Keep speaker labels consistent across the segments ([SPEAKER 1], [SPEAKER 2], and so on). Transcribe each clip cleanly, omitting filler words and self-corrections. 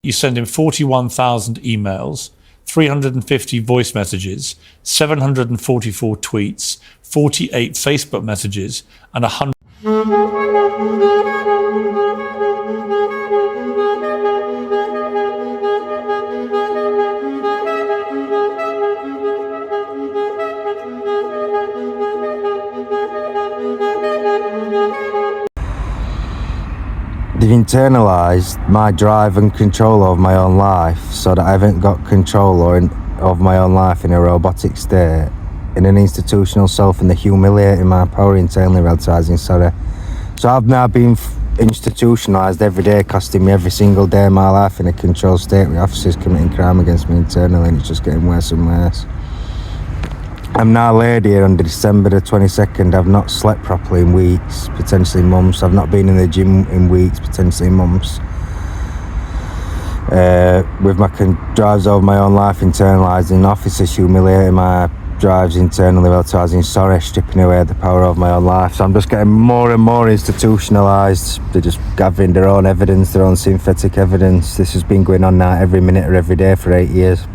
[SPEAKER 1] You send him 41,000 emails, 350 voice messages, 744 tweets, 48 Facebook messages, and 100.
[SPEAKER 2] They've internalised my drive and control of my own life so that I haven't got control of my own life in a robotic state, in an institutional self, and they're humiliating my power internally, relativising sorry. So I've now been institutionalised every day, costing me every single day of my life in a controlled state with officers committing crime against me internally, and it's just getting worse and worse. I'm now laid here on December the 22nd. I've not slept properly in weeks, potentially months. I've not been in the gym in weeks, potentially months. With my drives over my own life internalising, officers humiliating my drives internally, relativising sorry, stripping away the power of my own life. So I'm just getting more and more institutionalised. They're just gathering their own evidence, their own synthetic evidence. This has been going on now every minute or every day for 8 years.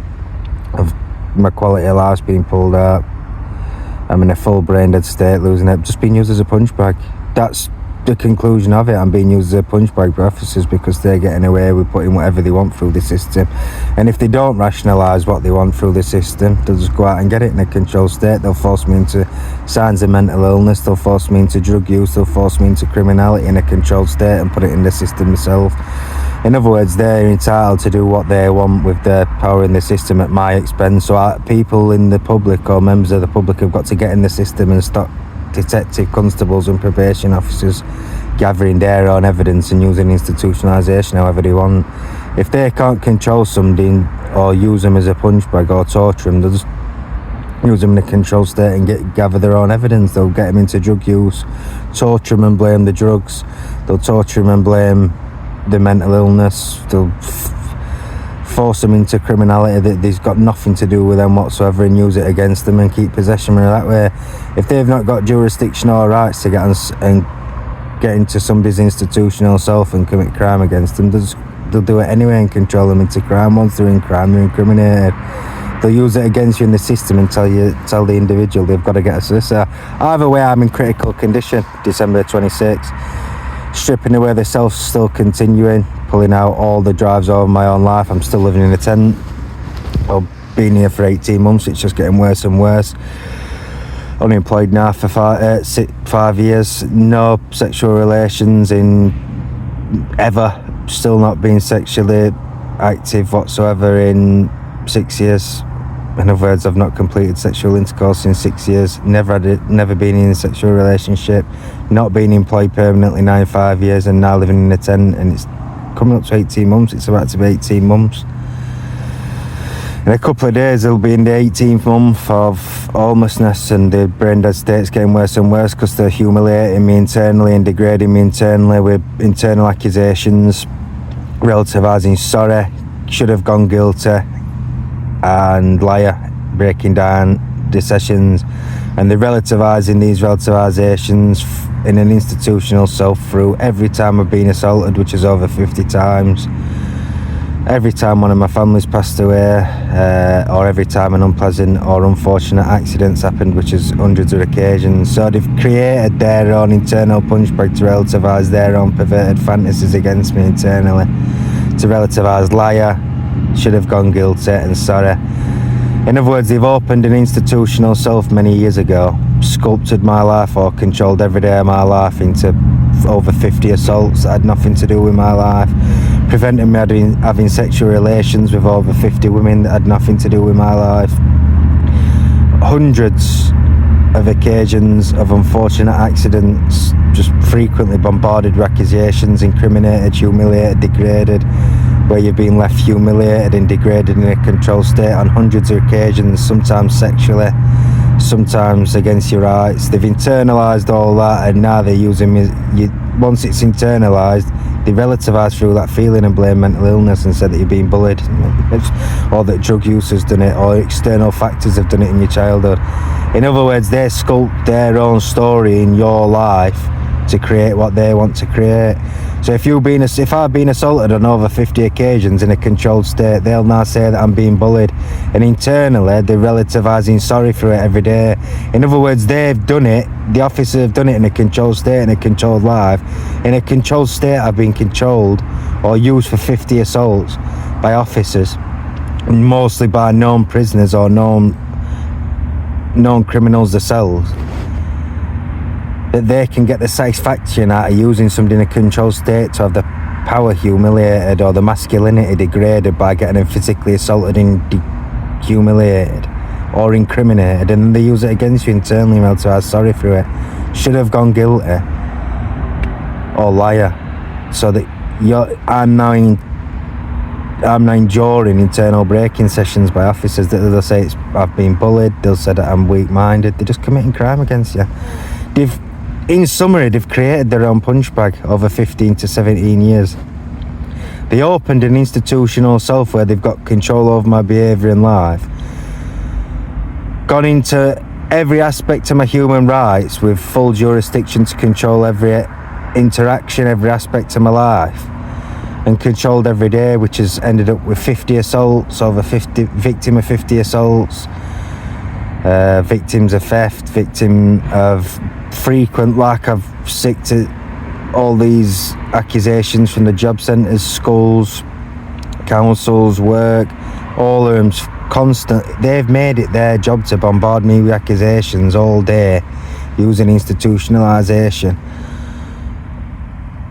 [SPEAKER 2] My quality of life's being pulled out. I'm in a full brain dead state, losing it, just being used as a punch bag. That's the conclusion of it. I'm being used as a punch bag by officers because they're getting away with putting whatever they want through the system. And if they don't rationalise what they want through the system, they'll just go out and get it in a controlled state. They'll force me into signs of mental illness, they'll force me into drug use, they'll force me into criminality in a controlled state and put it in the system themselves. In other words, they're entitled to do what they want with their power in the system at my expense. So people in the public or members of the public have got to get in the system and stop detective constables and probation officers gathering their own evidence and using institutionalisation however they want. If they can't control somebody or use them as a punch bag or torture them, they'll just use them in a controlled state and gather their own evidence. They'll get them into drug use, torture them and blame the drugs. They'll torture them and blame the mental illness. They'll force them into criminality that there's got nothing to do with them whatsoever and use it against them and keep possession of that way. If they've not got jurisdiction or rights to get into somebody's institutional self and commit crime against them, they'll do it anyway and control them into crime. Once they're in crime, they're incriminated. They'll use it against you in the system and tell the individual they've got to get a solicitor. Either way, I'm in critical condition. December 26th. Stripping away the self, still continuing, pulling out all the drives over my own life. I'm still living in a tent. I've been here for 18 months, it's just getting worse and worse. Unemployed now for 5 years, no sexual relations in ever, still not being sexually active whatsoever in 6 years. In other words, I've not completed sexual intercourse in 6 years, never been in a sexual relationship, not been employed permanently 5 years, and now living in a tent, and it's coming up to 18 months, it's about to be 18 months. In a couple of days, it'll be in the 18th month of homelessness, and the brain dead state's getting worse and worse because they're humiliating me internally and degrading me internally with internal accusations, relativising sorry, should have gone guilty, and liar, breaking down the sessions, and they're relativising these relativisations in an institutional self through every time I've been assaulted, which is over 50 times, every time one of my family's passed away, or every time an unpleasant or unfortunate accident's happened, which is hundreds of occasions. So they've created their own internal punch bag to relativise their own perverted fantasies against me internally, to relativise liar, should have gone guilty, and sorry. In other words, they've opened an institutional self many years ago, sculpted my life or controlled every day of my life into over 50 assaults that had nothing to do with my life, preventing me having sexual relations with over 50 women that had nothing to do with my life. Hundreds of occasions of unfortunate accidents, just frequently bombarded with accusations, incriminated, humiliated, degraded, where you've been left humiliated and degraded in a controlled state on hundreds of occasions, sometimes sexually, sometimes against your rights. They've internalised all that, and now they're using me. Once it's internalised, they relativise through that feeling and blame mental illness and said that you're being bullied, or that drug use has done it, or external factors have done it in your childhood. In other words, they sculpt their own story in your life to create what they want to create. So if I've been assaulted on over 50 occasions in a controlled state, they'll now say that I'm being bullied, and internally they're relativising sorry for it every day. In other words, they've done it, the officers have done it in a controlled state, in a controlled life. In a controlled state, I've been controlled or used for 50 assaults by officers, mostly by known prisoners or known criminals themselves, that they can get the satisfaction out of using somebody in a controlled state to have the power humiliated or the masculinity degraded by getting them physically assaulted and humiliated or incriminated, and they use it against you internally, well, to ask sorry for it. Should have gone guilty or liar, so that I'm now enduring internal breaking sessions by officers that they'll say I've been bullied, they'll say that I'm weak-minded. They're just committing crime against you. In summary, they've created their own punch bag over 15 to 17 years. They opened an institutional self where they've got control over my behaviour in life, gone into every aspect of my human rights with full jurisdiction to control every interaction, every aspect of my life, and controlled every day, which has ended up with 50 assaults, victim of 50 assaults, victims of theft, victim of frequent lack of sick to all these accusations from the job centres, schools, councils, work, all of them's constant. They've made it their job to bombard me with accusations all day using institutionalisation,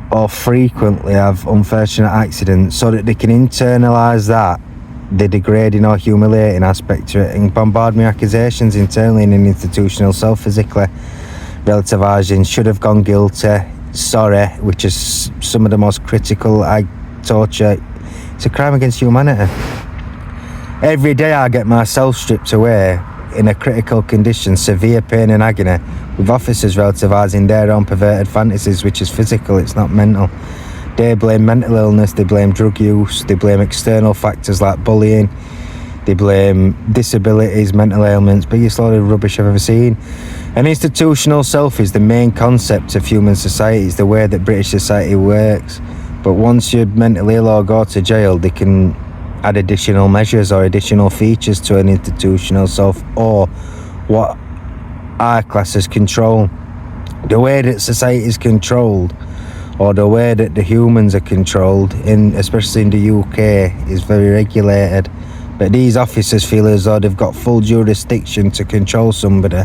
[SPEAKER 2] or frequently have unfortunate accidents, so that they can internalise that, the degrading or humiliating aspect to it, and bombard me accusations internally in an institutional self, physically relativising, should have gone guilty, sorry, which is some of the most critical torture. It's a crime against humanity. Every day I get myself stripped away in a critical condition, severe pain and agony, with officers relativising their own perverted fantasies, which is physical, it's not mental. They blame mental illness, they blame drug use, they blame external factors like bullying, they blame disabilities, mental ailments, biggest load of rubbish I've ever seen. An institutional self is the main concept of human society, it's the way that British society works. But once you're mentally ill or go to jail, they can add additional measures or additional features to an institutional self, or what I class as control. The way that society is controlled, or the way that the humans are controlled, especially in the UK, is very regulated. But these officers feel as though they've got full jurisdiction to control somebody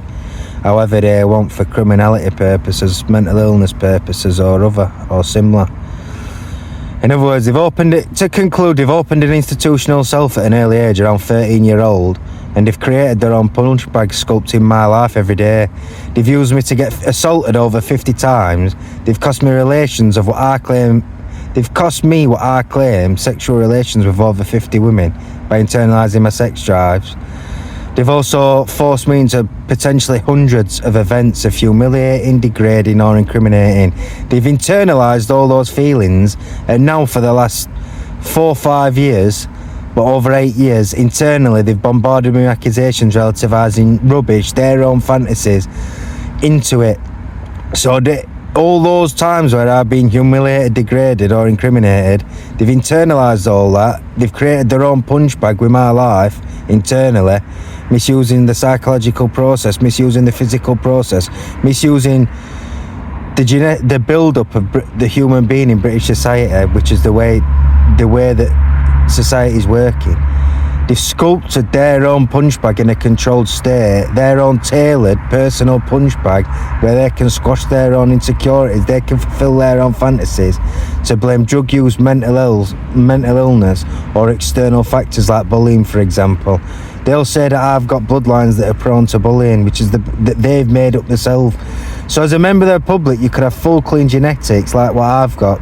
[SPEAKER 2] however they want, for criminality purposes, mental illness purposes, or other or similar. In other words, they've opened an institutional self at an early age, around 13-year-old, and they've created their own punch bag sculpting my life every day. They've used me to get assaulted over 50 times. They've cost me what I claim sexual relations with over 50 women by internalising my sex drives. They've also forced me into potentially hundreds of events of humiliating, degrading or incriminating. They've internalised all those feelings, and now for the last 4 or 5 years, but over 8 years, internally they've bombarded me with accusations relativising rubbish, their own fantasies, into it. So all those times where I've been humiliated, degraded or incriminated, they've internalised all that. They've created their own punch bag with my life internally, misusing the psychological process, misusing the physical process, misusing the build-up of the human being in British society, which is the way that society is working. They've sculpted their own punch bag in a controlled state, their own tailored personal punch bag, where they can squash their own insecurities, they can fulfill their own fantasies, to blame drug use, mental illness, or external factors like bullying, for example. They'll say that I've got bloodlines that are prone to bullying, which is that they've made up themselves. So as a member of the public, you could have full clean genetics like what I've got,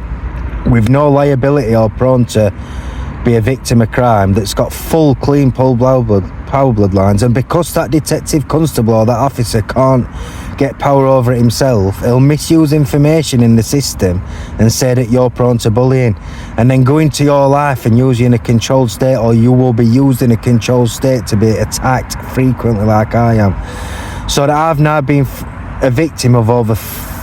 [SPEAKER 2] with no liability or prone to be a victim of crime, that's got full clean power bloodlines, and because that detective constable or that officer can't get power over it himself, he'll misuse information in the system and say that you're prone to bullying, and then go into your life and use you in a controlled state, or you will be used in a controlled state to be attacked frequently like I am. So that I've now been a victim of over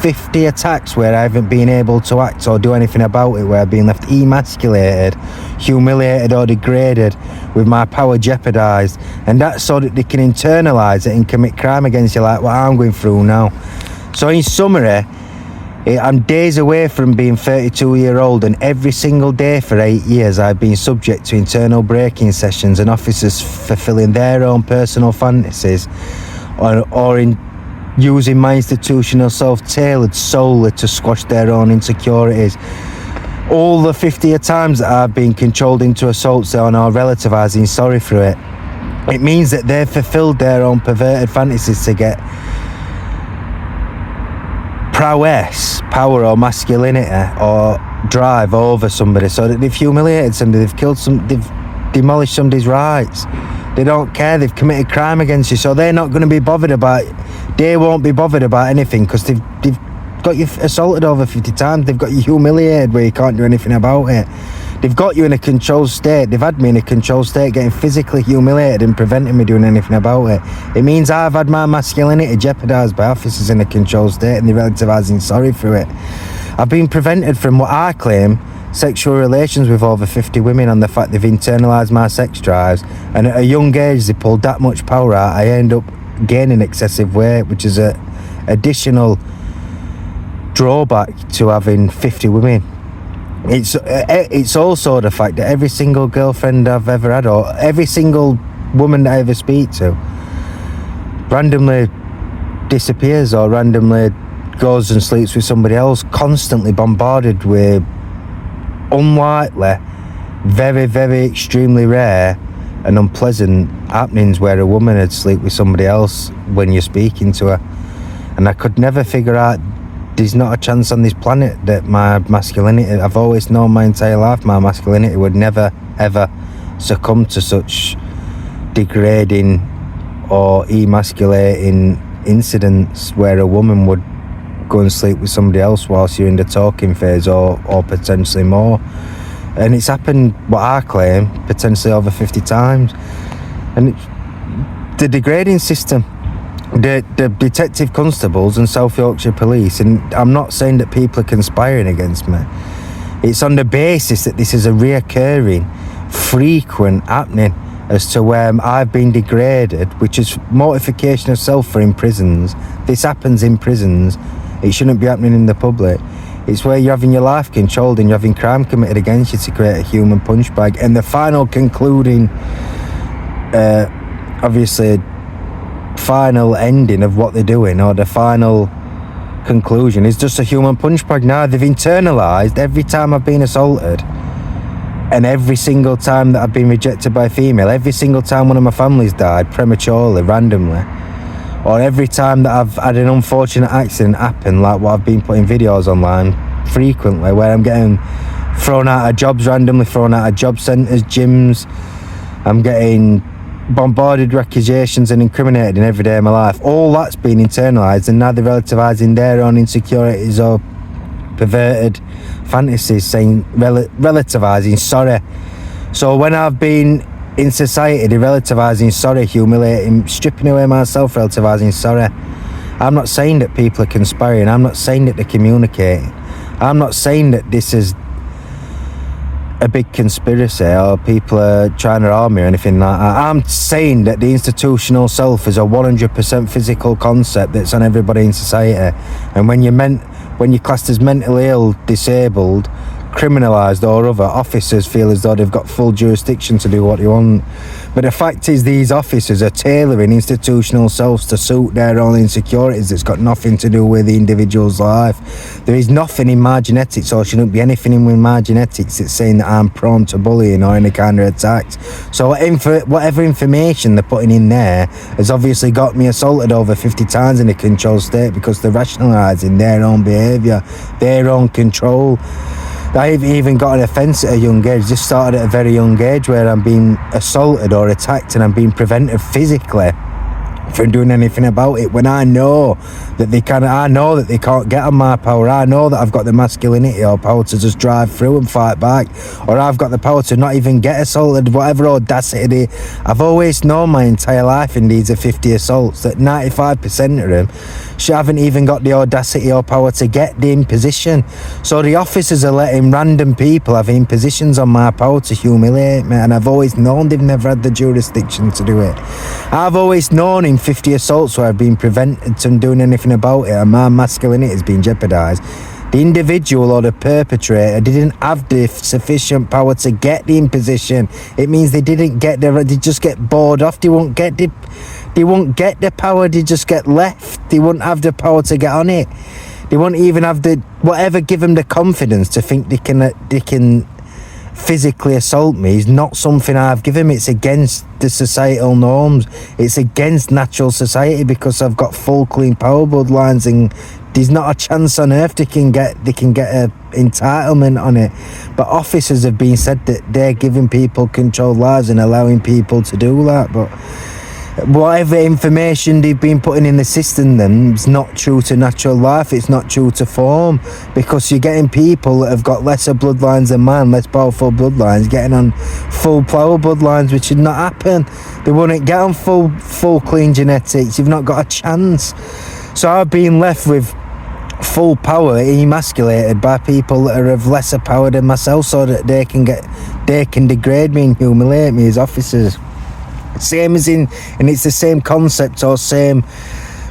[SPEAKER 2] 50 attacks where I haven't been able to act or do anything about it, where I've been left emasculated, humiliated or degraded, with my power jeopardised, and that's so that they can internalise it and commit crime against you like what I'm going through now. So in summary, I'm days away from being 32-year-old, and every single day for 8 years I've been subject to internal breaking sessions and officers fulfilling their own personal fantasies, or in using my institutional self tailored solely to squash their own insecurities. All the 50 times that I've been controlled into assault zone or relativising sorry through it, it means that they've fulfilled their own perverted fantasies to get prowess, power or masculinity or drive over somebody, so that they've humiliated somebody, they've killed some, they've demolished somebody's rights. They don't care, they've committed crime against you, so they're not going to be bothered about, they won't be bothered about anything, because they've got you assaulted over 50 times, they've got you humiliated where you can't do anything about it. They've got you in a controlled state, they've had me in a controlled state, getting physically humiliated and preventing me doing anything about it. It means I've had my masculinity jeopardised by officers in a controlled state and they're relativising sorry through it. I've been prevented from what I claim sexual relations with over 50 women on the fact they've internalised my sex drives, and at a young age they pulled that much power out. I end up gaining excessive weight, which is a additional drawback to having 50 women. It's also the fact that every single girlfriend I've ever had, or every single woman that I ever speak to, randomly disappears or randomly goes and sleeps with somebody else, constantly bombarded with unlikely, very, very extremely rare and unpleasant happenings where a woman had sleep with somebody else when you're speaking to her. And I could never figure out, there's not a chance on this planet that my masculinity, I've always known my entire life my masculinity would never ever succumb to such degrading or emasculating incidents where a woman would go and sleep with somebody else whilst you're in the talking phase, or potentially more. And it's happened, what I claim, potentially over 50 times. And it's the degrading system, the detective constables and South Yorkshire Police, and I'm not saying that people are conspiring against me, it's on the basis that this is a reoccurring, frequent happening as to where I've been degraded, which is mortification of self for in prisons. This happens in prisons, it shouldn't be happening in the public. It's where you're having your life controlled and you're having crime committed against you to create a human punch bag. And the final concluding, obviously, final ending of what they're doing, or the final conclusion, is just a human punch bag. Now they've internalised every time I've been assaulted, and every single time that I've been rejected by a female, every single time one of my family's died prematurely, randomly, or every time that I've had an unfortunate accident happen, like what I've been putting videos online frequently, where I'm getting thrown out of jobs, randomly thrown out of job centres, gyms, I'm getting bombarded with accusations and incriminated in every day of my life. All that's been internalised, and now they're relativising their own insecurities or perverted fantasies, saying relativising sorry. So when I've been in society, they're relativising sorry, humiliating, stripping away myself, relativising sorry. I'm not saying that people are conspiring, I'm not saying that they're communicating, I'm not saying that this is a big conspiracy or people are trying to harm me or anything like that. I'm saying that the institutional self is a 100% physical concept that's on everybody in society, and when you're classed as mentally ill, disabled, criminalised or other, officers feel as though they've got full jurisdiction to do what they want. But the fact is, these officers are tailoring institutional selves to suit their own insecurities. That's got nothing to do with the individual's life. There is nothing in my genetics, or shouldn't be anything in my genetics, that's saying that I'm prone to bullying or any kind of attacks. So whatever information they're putting in there has obviously got me assaulted over 50 times in a controlled state, because they're rationalising their own behaviour, their own control. I've even got an offence at a young age. This started at a very young age, where I'm being assaulted or attacked and I'm being prevented physically from doing anything about it, when I know that they can't get on my power. I know that I've got the masculinity or power to just drive through and fight back, or I've got the power to not even get assaulted, whatever audacity. I've always known my entire life in these 50 assaults that 95% of them haven't even got the audacity or power to get the imposition. So the officers are letting random people have impositions on my power to humiliate me, and I've always known they've never had the jurisdiction to do it. I've always known in 50 assaults where I've been prevented from doing anything about it and my masculinity has been jeopardised, the individual or the perpetrator didn't have the sufficient power to get the imposition. It means they didn't get they just get bored off. They won't get the power. They just get left. They won't have the power to get on it. They won't even have the whatever give them the confidence to think they can physically assault me is not something I've given. It's against the societal norms. It's against natural society because I've got full clean power bloodlines, and there's not a chance on earth they can get a entitlement on it. But officers have been said that they're giving people controlled lives and allowing people to do that. But whatever information they've been putting in the system then is not true to natural life. It's not true to form, because you're getting people that have got lesser bloodlines than mine, less powerful bloodlines, getting on full power bloodlines, which should not happen. They wouldn't get on full clean genetics. You've not got a chance. So I've been left with full power emasculated by people that are of lesser power than myself, so that they can degrade me and humiliate me as officers. Same as and it's the same concept or same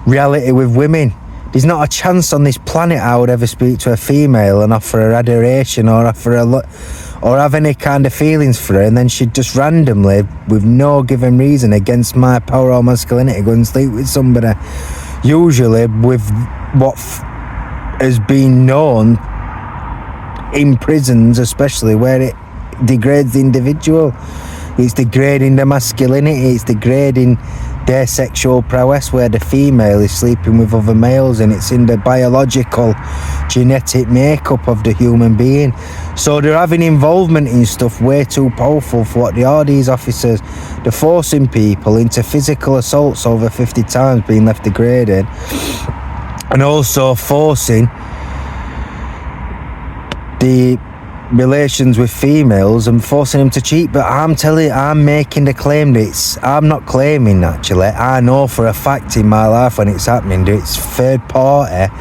[SPEAKER 2] reality with women. There's not a chance on this planet I would ever speak to a female and offer her adoration or or have any kind of feelings for her, and then she'd just randomly, with no given reason, against my power or masculinity, go and sleep with somebody. Usually with what has been known in prisons, especially, where it degrades the individual. It's degrading the masculinity, it's degrading their sexual prowess, where the female is sleeping with other males, and it's in the biological genetic makeup of the human being. So they're having involvement in stuff way too powerful for what they are, these officers. They're forcing people into physical assaults over 50 times, being left degraded, and also forcing the relations with females and forcing them to cheat. But I'm making the claim that I'm not claiming, actually. I know for a fact in my life when it's happening that it's third party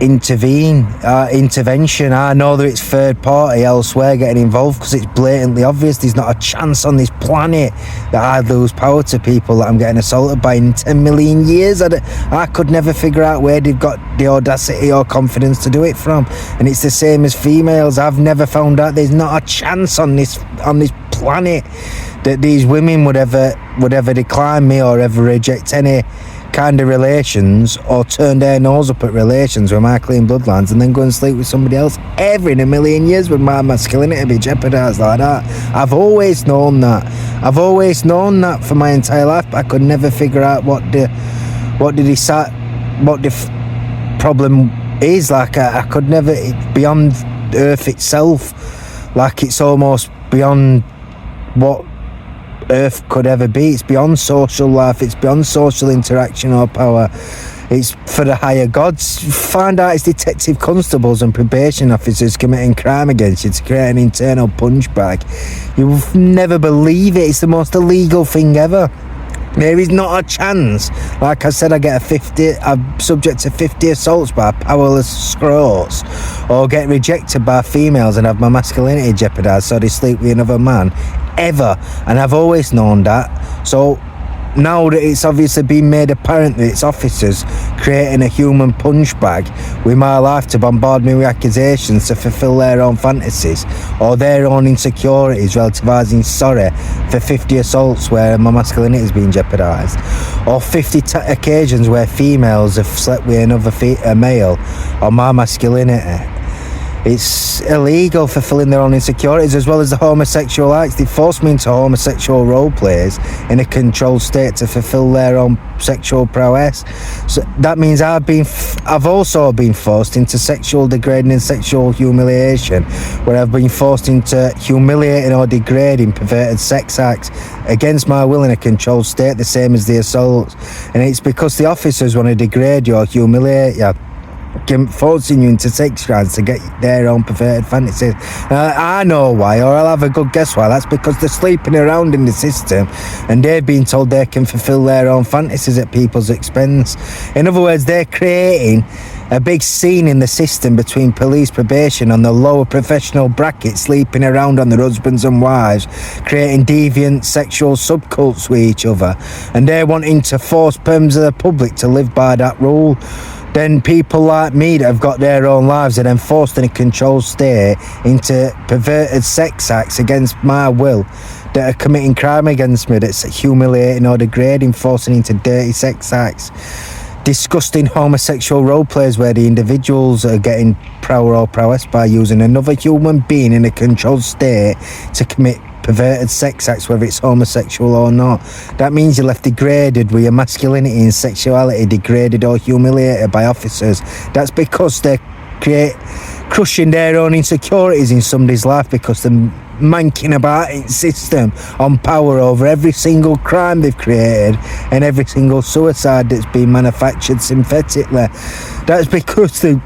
[SPEAKER 2] intervention. I know that it's third party elsewhere getting involved, because it's blatantly obvious. There's not a chance on this planet that I'd lose power to people that I'm getting assaulted by in 10 million years. I could never figure out where they've got the audacity or confidence to do it from. And it's the same as females. I've never found out. There's not a chance on this planet that these women would ever decline me or ever reject any kind of relations or turn their nose up at relations with my clean bloodlines and then go and sleep with somebody else ever in a million years with my masculinity be jeopardised like that. I've always known that. For my entire life, but I could never figure out what the problem is. Like I could never, it's beyond Earth itself. Like it's almost beyond what Earth could ever be. It's beyond social life, it's beyond social interaction or power. It's for the higher gods. Find out it's detective constables and probation officers committing crime against you to create an internal punch bag. You'll never believe it. It's the most illegal thing ever. There is not a chance. Like I said, I'm subject to 50 assaults by powerless scroats, or get rejected by females and have my masculinity jeopardised so they sleep with another man, ever. And I've always known that. So now that it's obviously been made apparent that it's officers creating a human punch bag with my life to bombard me with accusations to fulfil their own fantasies or their own insecurities, relativising sorry for 50 assaults where my masculinity has been jeopardised, or 50 occasions where females have slept with another male on my masculinity, It's illegal fulfilling their own insecurities, as well as the homosexual acts. They forced me into homosexual role plays in a controlled state to fulfill their own sexual prowess. So that means I've also been forced into sexual degrading and sexual humiliation, where I've been forced into humiliating or degrading perverted sex acts against my will in a controlled state, the same as the assaults. And it's because the officers want to degrade you or humiliate you, forcing you into sex crimes to get their own perverted fantasies. I know why, or I'll have a good guess why. That's because they're sleeping around in the system and they've been told they can fulfill their own fantasies at people's expense. In other words, they're creating a big scene in the system between police, probation and the lower professional bracket, sleeping around on their husbands and wives, creating deviant sexual subcults with each other, and they're wanting to force members of the public to live by that rule. Then people like me that have got their own lives are then forced in a controlled state into perverted sex acts against my will, that are committing crime against me, that's humiliating or degrading, forcing into dirty sex acts, disgusting homosexual role plays where the individuals are getting power or prowess by using another human being in a controlled state to commit perverted sex acts, whether it's homosexual or not. That means you're left degraded with your masculinity and sexuality, degraded or humiliated by officers. That's because they're crushing their own insecurities in somebody's life, because they're manking about in system on power over every single crime they've created and every single suicide that's been manufactured synthetically. That's because they're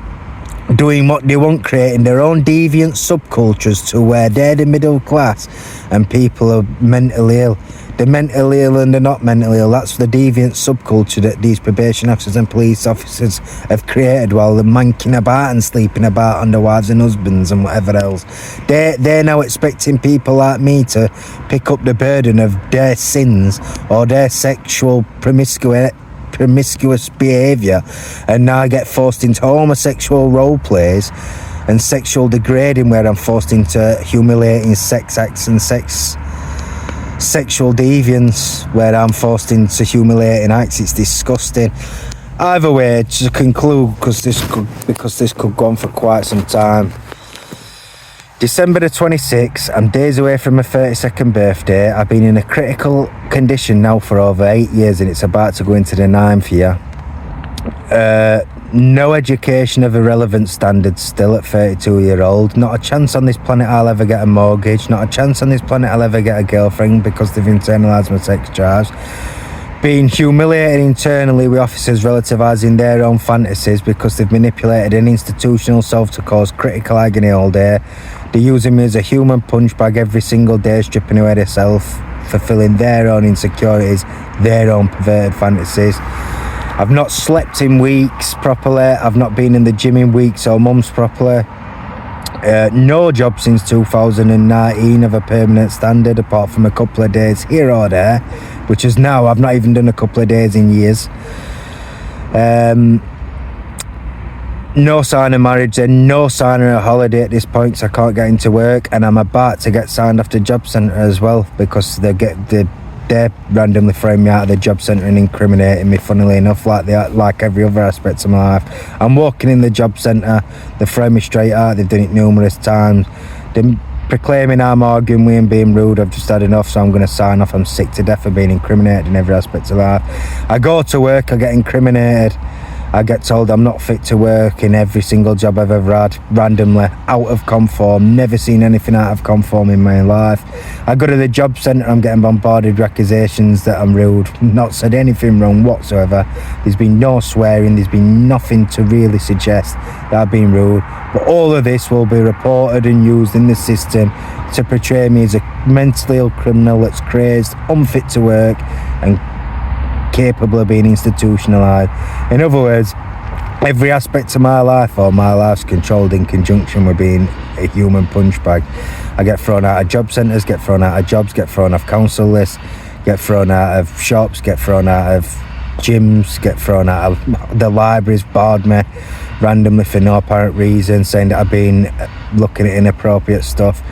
[SPEAKER 2] doing what they want, creating their own deviant subcultures to where they're the middle class and people are mentally ill. They're mentally ill and they're not mentally ill. That's the deviant subculture that these probation officers and police officers have created while they're manking about and sleeping about on their wives and husbands and whatever else. They're now expecting people like me to pick up the burden of their sins or their sexual promiscuous behaviour, and now I get forced into homosexual role plays and sexual degrading, where I'm forced into humiliating sex acts and sexual deviance, where I'm forced into humiliating acts. It's disgusting. Either way, to conclude, because this could go on for quite some time, December the 26th, I'm days away from my 32nd birthday. I've been in a critical condition now for over 8 years and it's about to go into the 9th year. No education of a relevant standard still at 32-year-old. Not a chance on this planet I'll ever get a mortgage. Not a chance on this planet I'll ever get a girlfriend because they've internalised my sex drives. Being humiliated internally with officers relativising their own fantasies because they've manipulated an institutional self to cause critical agony all day. They're using me as a human punch bag every single day, stripping away their self, fulfilling their own insecurities, their own perverted fantasies. I've not slept in weeks properly. I've not been in the gym in weeks or months properly. No job since 2019 of a permanent standard, apart from a couple of days here or there, which is now I've not even done a couple of days in years. No sign of marriage and no sign of a holiday at this point, so I can't get into work, and I'm about to get signed off the job centre as well, because they're randomly throwing me out of the job centre and incriminating me, funnily enough, like every other aspect of my life. I'm walking in the job centre, they're throwing me straight out. They've done it numerous times. They're proclaiming I'm arguing with and being rude. I've just had enough, so I'm going to sign off. I'm sick to death of being incriminated in every aspect of life. I go to work, I get incriminated, I get told I'm not fit to work in every single job I've ever had, randomly, out of conform, never seen anything out of conform in my life. I go to the job centre, I'm getting bombarded with accusations that I'm rude, not said anything wrong whatsoever. There's been no swearing, there's been nothing to really suggest that I've been rude. But all of this will be reported and used in the system to portray me as a mentally ill criminal that's crazed, unfit to work, and capable of being institutionalised. In other words, every aspect of my life, or my life's controlled in conjunction with being a human punch bag. I get thrown out of job centres, get thrown out of jobs, get thrown off council lists, get thrown out of shops, get thrown out of gyms, get thrown out of the libraries, barred me randomly for no apparent reason, saying that I've been looking at inappropriate stuff.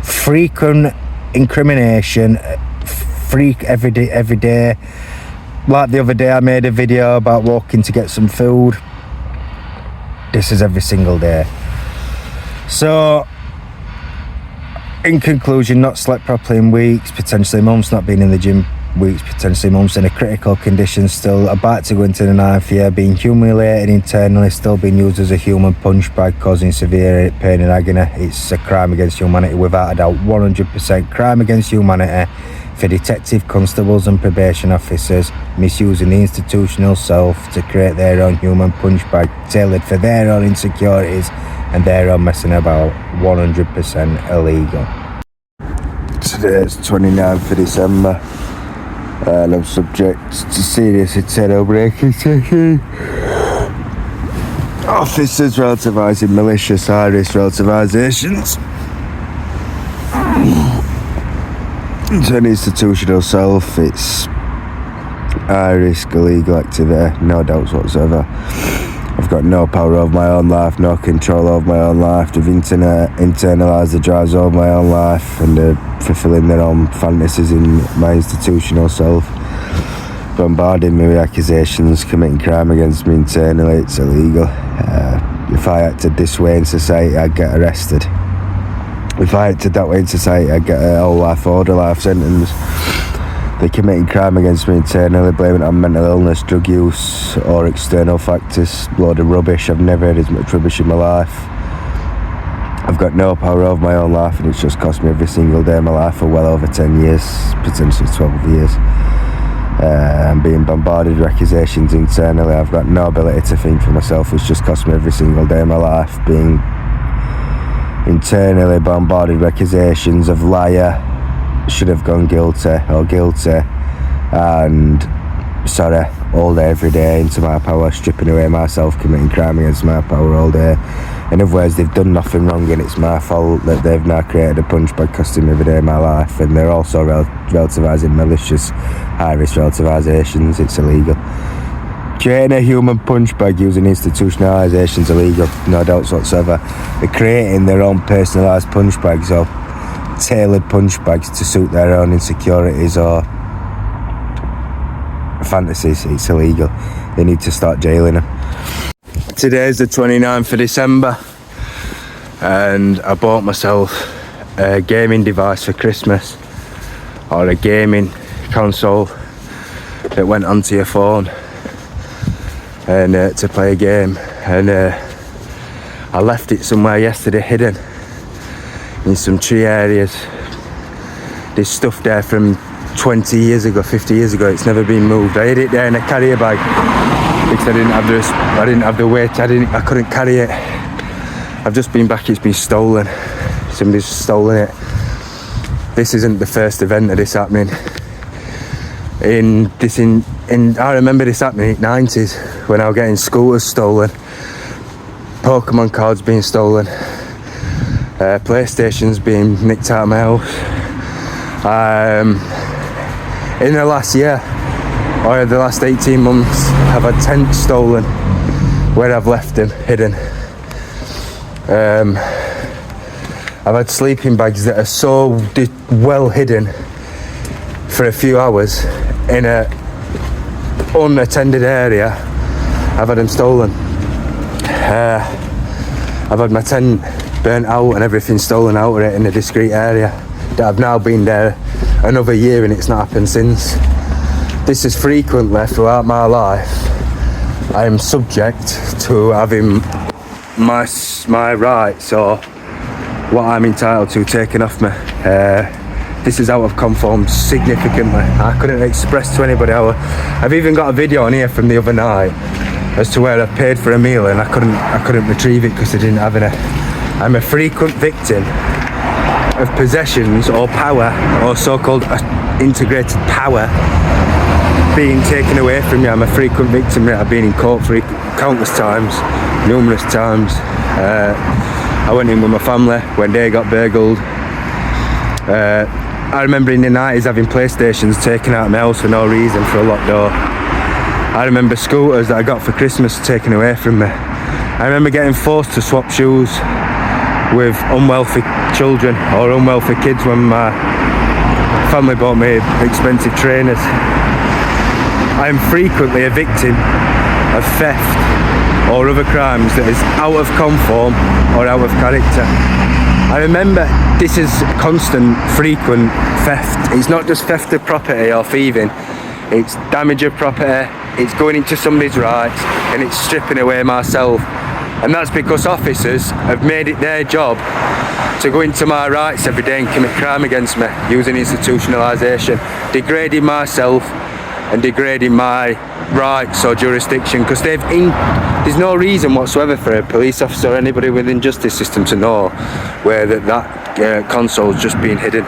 [SPEAKER 2] Frequent incrimination, every day. Like the other day, I made a video about walking to get some food. This is every single day. So, in conclusion, not slept properly in weeks, potentially mum's not been in the gym weeks, potentially mum's in a critical condition still, about to go into the 9th year, being humiliated internally, still being used as a human punch bag, causing severe pain and agony. It's a crime against humanity, without a doubt, 100% crime against humanity for detective constables and probation officers misusing the institutional self to create their own human punch bag tailored for their own insecurities and their own messing about. 100% illegal. Today is 29th of December and I'm subject to serious internal breaking. Officers relativising malicious high-risk relativisations to an institutional self. It's high-risk illegal activity, no doubts whatsoever. I've got no power over my own life, no control over my own life. They've internalised the drives over my own life and they're fulfilling their own fantasies in my institutional self. Bombarding me with accusations, committing crime against me internally, it's illegal. If I acted this way in society, I'd get arrested. If I acted that way in society, I'd get a whole life order, life sentence. They're committing crime against me internally, blaming it on mental illness, drug use, or external factors. Load of rubbish. I've never heard as much rubbish in my life. I've got no power over my own life, and it's just cost me every single day of my life for well over 10 years, potentially 12 years. I'm being bombarded with accusations internally. I've got no ability to think for myself. It's just cost me every single day of my life, being internally bombarded with accusations of liar, should have gone guilty or guilty, and sorry all day every day into my power, stripping away myself, committing crime against my power all day. In other words, they've done nothing wrong and it's my fault that they've now created a punch bag costing me every day of my life, and they're also relativising malicious high-risk relativisations. It's illegal. Creating a human punch bag using institutionalisation is illegal, no doubts whatsoever. They're creating their own personalised punch bags or tailored punch bags to suit their own insecurities or fantasies. It's illegal. They need to start jailing them. Today's the 29th of December and I bought myself a gaming device for Christmas, or a gaming console that went onto your phone and to play a game, and I left it somewhere yesterday hidden in some tree areas. There's stuff there from 20 years ago, 50 years ago. It's never been moved. I hid it there in a carrier bag because I didn't have the weight. I couldn't carry it. I've just been back. It's been stolen. Somebody's stolen it. This isn't the first event of this happening. I remember this happening in the 90s when I was getting scooters stolen, Pokemon cards being stolen, PlayStations being nicked out of my house. In the last year, or the last 18 months, I've had tents stolen where I've left them hidden. I've had sleeping bags that are so well hidden for a few hours in a unattended area. I've had them stolen. I've had my tent burnt out and everything stolen out of it in a discreet area that I've now been there another year and it's not happened since. This is frequently throughout my life. I am subject to having my rights or what I'm entitled to taken off me. This is out of conform significantly. I couldn't express to anybody how. I've even got a video on here from the other night as to where I paid for a meal and I couldn't retrieve it because I didn't have any. I'm a frequent victim of possessions or power, or so-called integrated power, being taken away from me. I'm a frequent victim. I've been in court for countless times, numerous times. I went in with my family when they got burgled. I remember in the 90s having PlayStations taken out of my house for no reason, for a locked door. I remember scooters that I got for Christmas taken away from me. I remember getting forced to swap shoes with unwealthy children or unwealthy kids when my family bought me expensive trainers. I am frequently a victim of theft or other crimes that is out of conform or out of character. I remember this is constant, frequent theft. It's not just theft of property or thieving, it's damage of property, it's going into somebody's rights, and it's stripping away myself. And that's because officers have made it their job to go into my rights every day and commit crime against me using institutionalisation, degrading myself and degrading my rights or jurisdiction, because there's no reason whatsoever for a police officer or anybody within justice system to know where that console's just been hidden.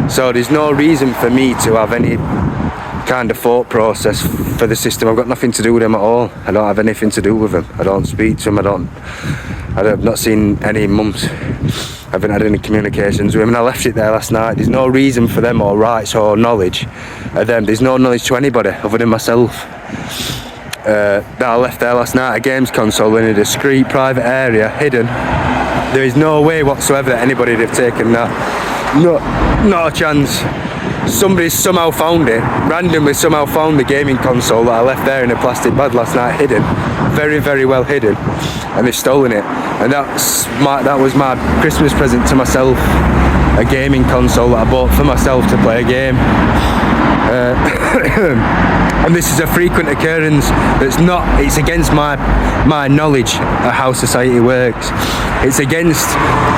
[SPEAKER 2] So there's no reason for me to have any kind of thought process for the system. I've got nothing to do with them at all. I don't have anything to do with them. I don't speak to them. I've not seen any months. I haven't had any communications with them, and I left it there last night. There's no reason for them or rights or knowledge of them. There's no knowledge to anybody other than myself. That I left there last night, a games console in a discreet private area, hidden. There is no way whatsoever that anybody would have taken that. Not a chance. Somebody somehow found it, randomly somehow found the gaming console that I left there in a plastic bag last night, hidden, very, very well hidden, and they've stolen it. And that was my Christmas present to myself, a gaming console that I bought for myself to play a game. And this is a frequent occurrence. It's against my knowledge of how society works. It's against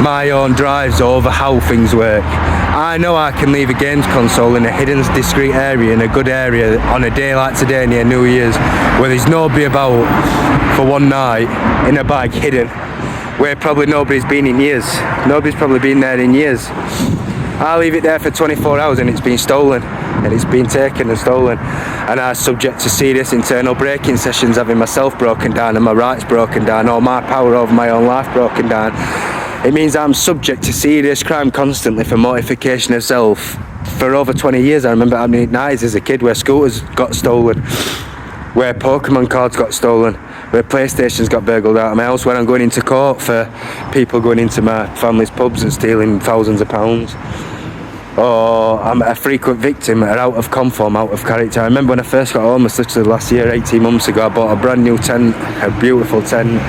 [SPEAKER 2] my own drives over how things work. I know I can leave a games console in a hidden, discreet area, in a good area, on a day like today near New Year's, where there's nobody about for one night, in a bag, hidden, where probably nobody's been in years. Nobody's probably been there in years. I leave it there for 24 hours and it's been stolen, and it's been taken and stolen, and I'm subject to serious internal breaking sessions, having myself broken down and my rights broken down, or my power over my own life broken down. It means I'm subject to serious crime constantly for mortification of self. For over 20 years, I remember having nights as a kid where scooters got stolen, where Pokemon cards got stolen, where PlayStations got burgled out of my house, where I'm going into court for people going into my family's pubs and stealing thousands of pounds. Or I'm a frequent victim, out of conform, out of character. I remember when I first got home, literally last year, 18 months ago, I bought a brand new tent, a beautiful tent.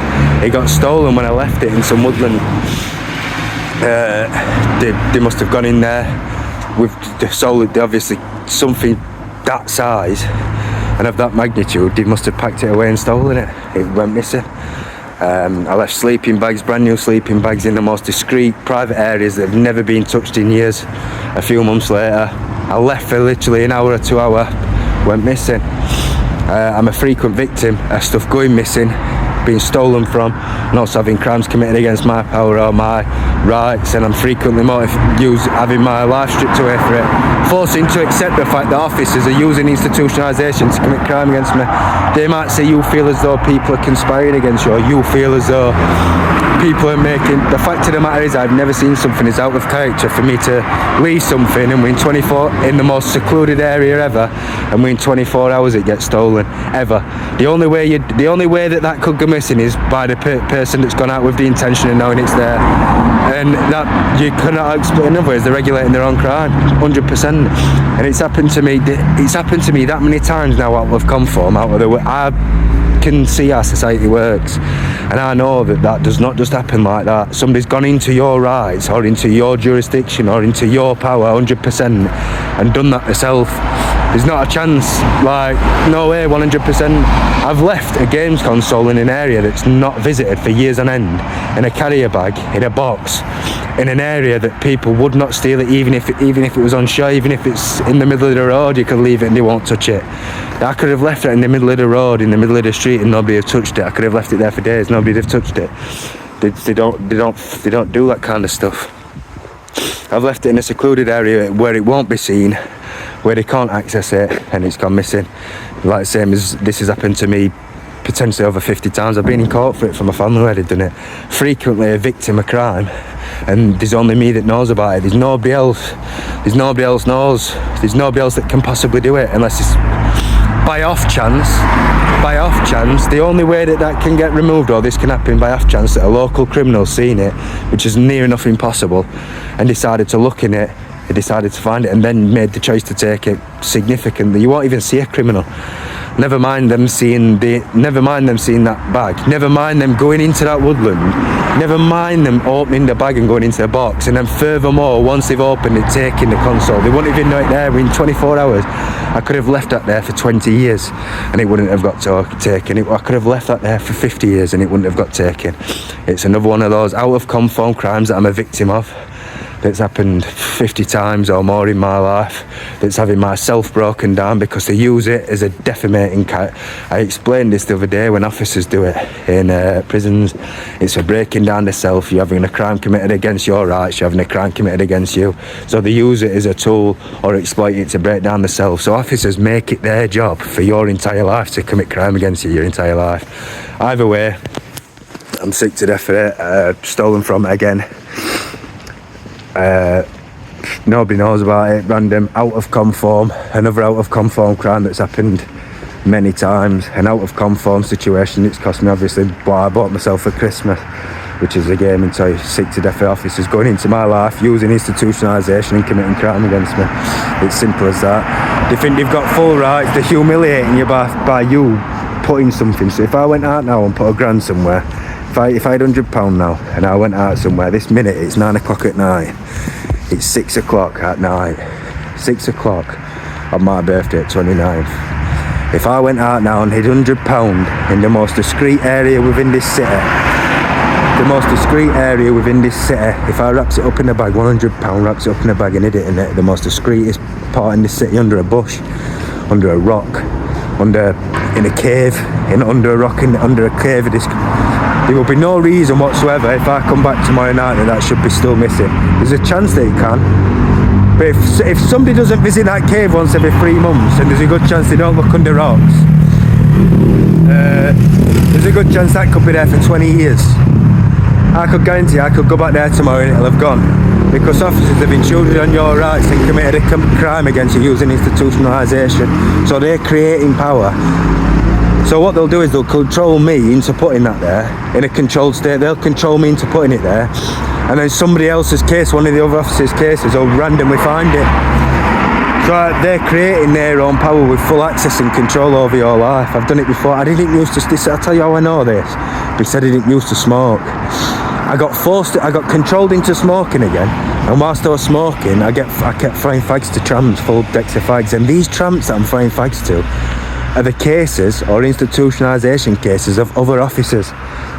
[SPEAKER 2] It got stolen when I left it in some woodland. They must have gone in there with obviously something that size and of that magnitude. They must have packed it away and stolen it. It went missing. I left sleeping bags, brand new sleeping bags, in the most discreet private areas that have never been touched in years. A few months later, I left for literally an hour or 2 hours, went missing. I'm a frequent victim of stuff going missing, being stolen from, and also having crimes committed against my power or my rights, and I'm frequently having my life stripped away for it, forcing to accept the fact that officers are using institutionalisation to commit crime against me. They might say you feel as though people are conspiring against you, or you feel as though people are making... The fact of the matter is, I've never seen something as out of character for me to leave something and within 24, in the most secluded area ever, and within 24 hours it gets stolen, ever. The only way that could go missing is by the person that's gone out with the intention of knowing it's there, and that you cannot explain. In other words, they're regulating their own crime, 100%. And it's happened to me that many times now, out of conform, out of the way. I can see how society works, and I know that does not just happen like that. Somebody's gone into your rights or into your jurisdiction or into your power 100% and done that themselves. There's not a chance, like, no way, 100%. I've left a games console in an area that's not visited for years on end, in a carrier bag, in a box, in an area that people would not steal it, even if it was on show, even if it's in the middle of the road, you could leave it and they won't touch it. I could have left it in the middle of the road, in the middle of the street, and nobody would have touched it. I could have left it there for days, nobody would have touched it. They don't do that kind of stuff. I've left it in a secluded area where it won't be seen, where they can't access it, and it's gone missing. Like same as this has happened to me potentially over 50 times. I've been in court for it for my family where they've done it. Frequently a victim of crime, and there's only me that knows about it. There's nobody else knows. There's nobody else that can possibly do it unless it's by off chance. The only way that can get removed, or this can happen by off chance, that a local criminal's seen it, which is near enough impossible, and decided to look in it. They decided to find it and then made the choice to take it significantly. You won't even see a criminal. Never mind them seeing that bag. Never mind them going into that woodland. Never mind them opening the bag and going into the box. And then furthermore, once they've opened it, taking the console, they won't even know it there. In 24 hours, I could have left that there for 20 years and it wouldn't have got taken. I could have left that there for 50 years and it wouldn't have got taken. It's another one of those out of conform crimes that I'm a victim of. That's happened 50 times or more in my life, that's having my self broken down because they use it as a defamating I explained this the other day when officers do it in prisons. It's for breaking down the self. You're having a crime committed against your rights, you're having a crime committed against you. So they use it as a tool or exploit it to break down the self. So officers make it their job for your entire life to commit crime against you your entire life. Either way, I'm sick to death of it. Stolen from it again. Nobody knows about it. Random, out of conform, another out of conform crime that's happened many times. An out of conform situation. It's cost me obviously what I bought myself for Christmas, which is a gaming toy. Sick to death of officers going into my life, using institutionalisation and committing crime against me. It's simple as that. They think they've got full rights. They're humiliating you by you putting something. So if I went out now and put £1,000 somewhere, if I had £100 now and I went out somewhere, this minute it's 9 o'clock at night, it's 6 o'clock at night, 6 o'clock on my birthday at 29th. If I went out now and hid £100 in the most discreet area within this city, if I wrapped it up in a bag, £100 wraps it up in a bag and hid it in the most discreetest part in the city, under a bush, under a rock, in a cave, under a rock, under a cave of this. There will be no reason whatsoever if I come back tomorrow night that should be still missing. There's a chance that it can. But if somebody doesn't visit that cave once every 3 months, and there's a good chance they don't look under rocks, there's a good chance that could be there for 20 years. I could guarantee I could go back there tomorrow and it'll have gone. Because officers have intruded on your rights and committed a crime against you using institutionalisation. So they're creating power. So what they'll do is they'll control me into putting that there in a controlled state. They'll control me into putting it there, and then somebody else's case, one of the other officers' cases, will randomly find it. So they're creating their own power with full access and control over your life. I've done it before. I didn't used to. I'll tell you how I know this. Because I didn't used to smoke. I got controlled into smoking again, and whilst I was smoking, I kept throwing fags to trams, full decks of fags, and these trams that I'm throwing fags to are the cases or institutionalisation cases of other officers.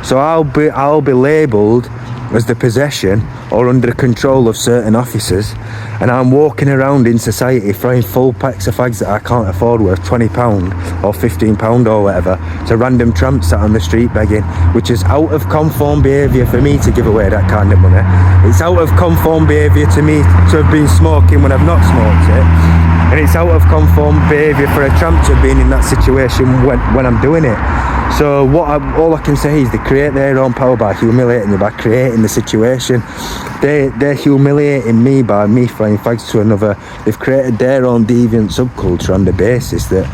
[SPEAKER 2] So I'll be labelled as the possession or under the control of certain officers, and I'm walking around in society throwing full packs of fags that I can't afford worth £20 or £15 or whatever to random tramps sat on the street begging, which is out of conform behaviour for me to give away that kind of money. It's out of conform behaviour to me to have been smoking when I've not smoked it. And it's out of conform behaviour for a tramp to have been in that situation when I'm doing it. So all I can say is they create their own power by humiliating me, by creating the situation. They're humiliating me by me throwing fags to another. They've created their own deviant subculture on the basis that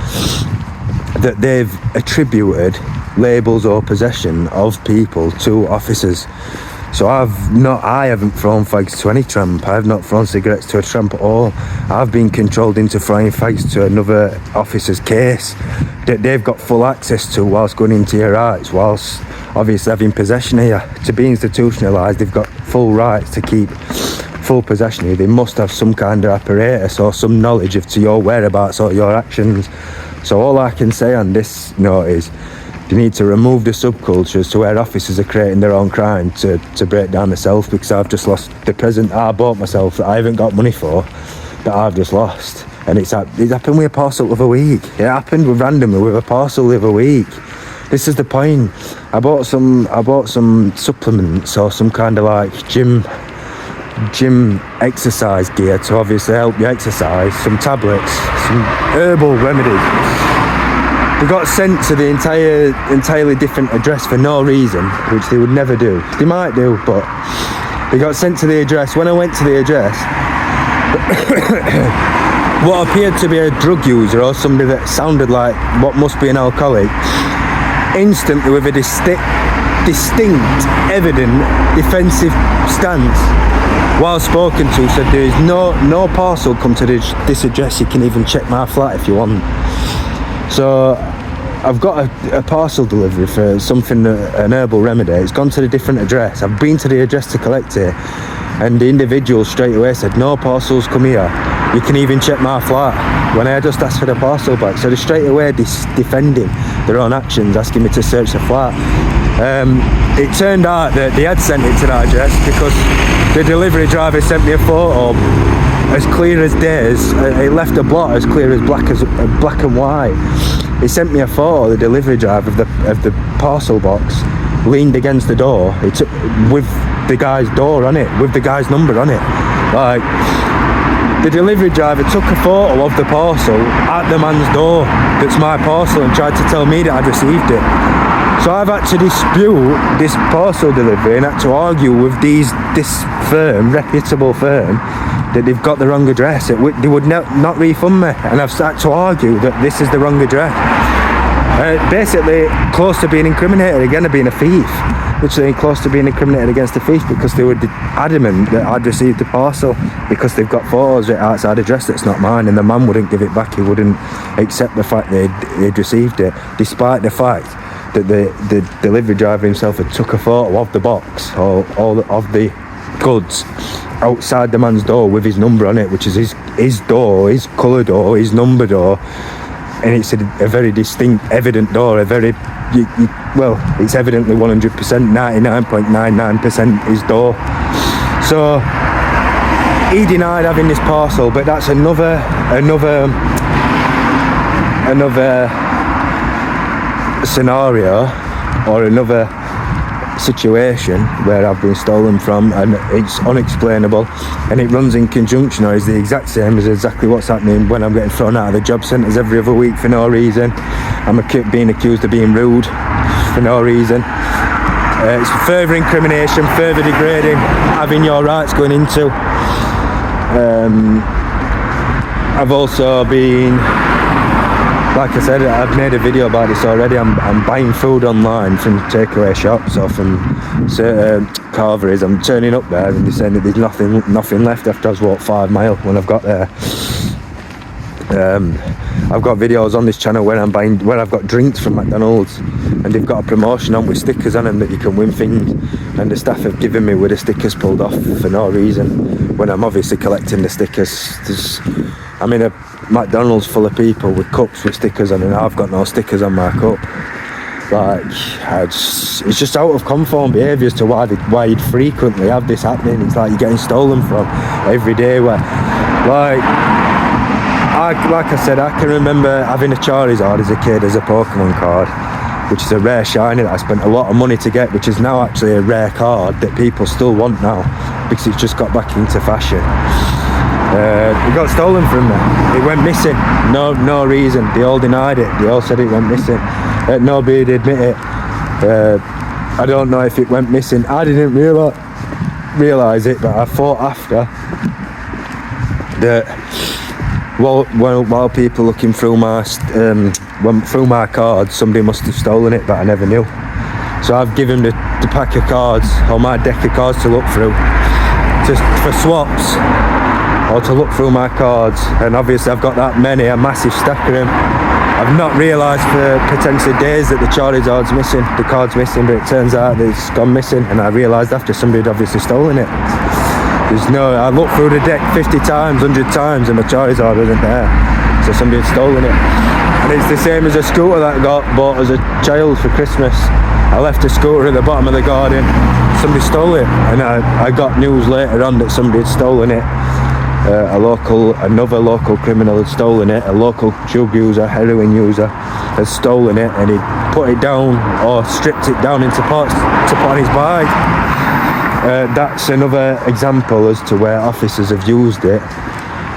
[SPEAKER 2] they've attributed labels or possession of people to officers. So I haven't thrown fags to any tramp. I have not thrown cigarettes to a tramp at all. I've been controlled into throwing fags to another officer's case that they've got full access to whilst going into your rights, whilst obviously having possession of you. To be institutionalised, they've got full rights to keep full possession of you. They must have some kind of apparatus or some knowledge to your whereabouts or your actions. So all I can say on this note is, you need to remove the subcultures to where officers are creating their own crime to break down the self, because I've just lost the present I bought myself that I haven't got money for, that I've just lost. And it happened with a parcel of a week. It happened randomly with a parcel of a week. This is the point. I bought some supplements or some kind of like gym exercise gear to obviously help you exercise, some tablets, some herbal remedies. They got sent to the entirely different address for no reason, which they would never do. They might do, but they got sent to the address. When I went to the address, what appeared to be a drug user or somebody that sounded like what must be an alcoholic, instantly with a distinct, evident defensive stance, while spoken to, said there is no parcel come to this address. You can even check my flat if you want. So I've got a parcel delivery for something, an herbal remedy. It's gone to the different address. I've been to the address to collect it, and the individual straight away said, no parcels come here. You can even check my flat, when I just asked for the parcel back. So they're straight away defending their own actions, asking me to search the flat. It turned out that they had sent it to that address because the delivery driver sent me a photo as clear as days. It left a blot as clear as black and white. He sent me a photo, the delivery driver, of the parcel box leaned against the door. It's with the guy's door on it, with the guy's number on it. Like, the delivery driver took a photo of the parcel at the man's door that's my parcel and tried to tell me that I'd received it. So I've had to dispute this parcel delivery and had to argue with this firm, reputable firm, that they've got the wrong address. They would not refund me, and I've had to argue that this is the wrong address. Basically, close to being incriminated again of being a thief. Literally close to being incriminated against a thief because they were adamant that I'd received the parcel because they've got photos outside the address that's not mine, and the man wouldn't give it back. He wouldn't accept the fact that he'd received it, despite the fact that the delivery driver himself had took a photo of the box or of the goods outside the man's door with his number on it, which is his door, his colour door, his number door, and it's a very distinct, evident door. Well, it's evidently 100%, 99.99% his door. So he denied having this parcel, but that's another scenario or another situation where I've been stolen from, and it's unexplainable, and it runs in conjunction, or is the exact same as exactly what's happening when I'm getting thrown out of the job centres every other week for no reason. I'm being accused of being rude for no reason. It's further incrimination, further degrading, having your rights going into. I've also been, like I said, I've made a video about this already. I'm buying food online from takeaway shops or from carveries. I'm turning up there and they're saying that there's nothing left after I was walked 5 miles when I've got there. I've got videos on this channel where I've got drinks from McDonald's and they've got a promotion on with stickers on them that you can win things, and the staff have given me with the stickers pulled off for no reason when I'm obviously collecting the stickers. I'm in a McDonald's full of people with cups with stickers on, and I've got no stickers on my cup. Like, it's just out of conform behaviour as to why you'd frequently have this happening. It's like you're getting stolen from every day. Where, like I said, I can remember having a Charizard as a kid as a Pokemon card, which is a rare shiny that I spent a lot of money to get, which is now actually a rare card that people still want now because it's just got back into fashion. It got stolen from me. It went missing. No reason. They all denied it. They all said it went missing. Nobody did admit it. I don't know if it went missing. I didn't realise it, but I thought after that while people looking through my cards, somebody must have stolen it, but I never knew. So I've given the pack of cards or my deck of cards to look through for swaps, or to look through my cards, and obviously I've got that many, a massive stack of them. I've not realised for potentially days that the Charizard's missing, the card's missing, but it turns out that it's gone missing, and I realised after somebody had obviously stolen it. I looked through the deck 50 times, 100 times, and the Charizard wasn't there, so somebody had stolen it. And it's the same as a scooter that I got bought as a child for Christmas. I left a scooter at the bottom of the garden, somebody stole it, and I got news later on that somebody had stolen it. Another local criminal had stolen it. A local drug user, heroin user, had stolen it, and he put it down or stripped it down into parts to put on his bike. That's another example as to where officers have used it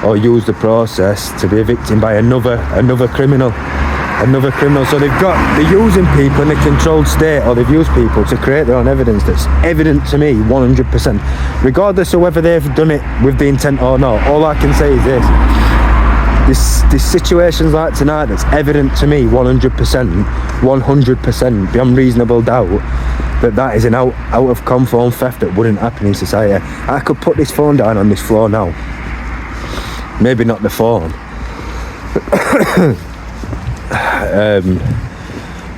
[SPEAKER 2] or used the process to be a victim by another criminal. So they're using people in a controlled state, or they've used people to create their own evidence that's evident to me 100%, regardless of whether they've done it with the intent or not. All I can say is this situations like tonight, that's evident to me 100% beyond reasonable doubt that is an out of conform theft that wouldn't happen in society. I could put this phone down on this floor now, maybe not the phone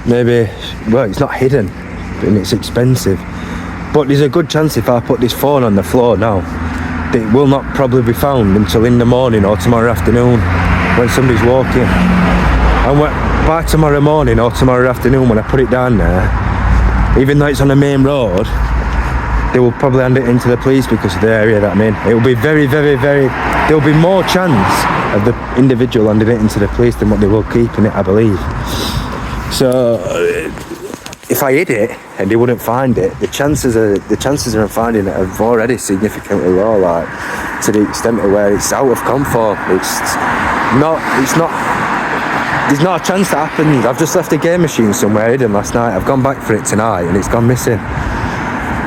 [SPEAKER 2] Maybe, well, it's not hidden and it's expensive, but there's a good chance if I put this phone on the floor now, that it will not probably be found until in the morning or tomorrow afternoon when somebody's walking. And by tomorrow morning or tomorrow afternoon when I put it down there, even though it's on the main road, they will probably hand it into the police because of the area that I'm in. It will be very, very, very, there'll be more chance of the individual handing it into the police than what they will keeping it, I believe. So if I hid it and they wouldn't find it, the chances of finding it are already significantly low, like to the extent of where it's out of comfort. There's not a chance that happens. I've just left a game machine somewhere hidden last night. I've gone back for it tonight and it's gone missing.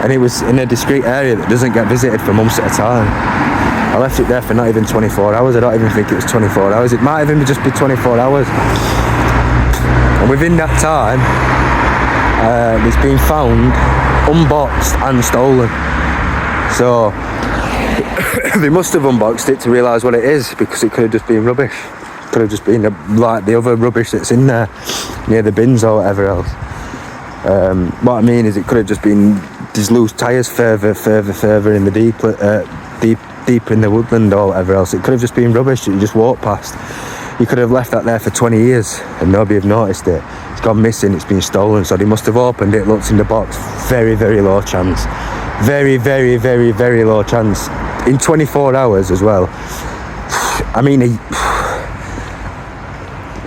[SPEAKER 2] And it was in a discreet area that doesn't get visited for months at a time. I left it there for not even 24 hours. I don't even think it was 24 hours. It might even just be 24 hours. And within that time, it's been found unboxed and stolen. So they must have unboxed it to realise what it is, because it could have just been rubbish. It could have just been like the other rubbish that's in there near the bins or whatever else. What I mean is it could have just been these loose tyres further in the deep in the woodland or whatever else. It could have just been rubbish that you just walked past. You could have left that there for 20 years and nobody have noticed it. It's gone missing, it's been stolen, so they must have opened it, looked in the box. Very, very low chance. Very, very, very, very low chance. In 24 hours as well. I mean,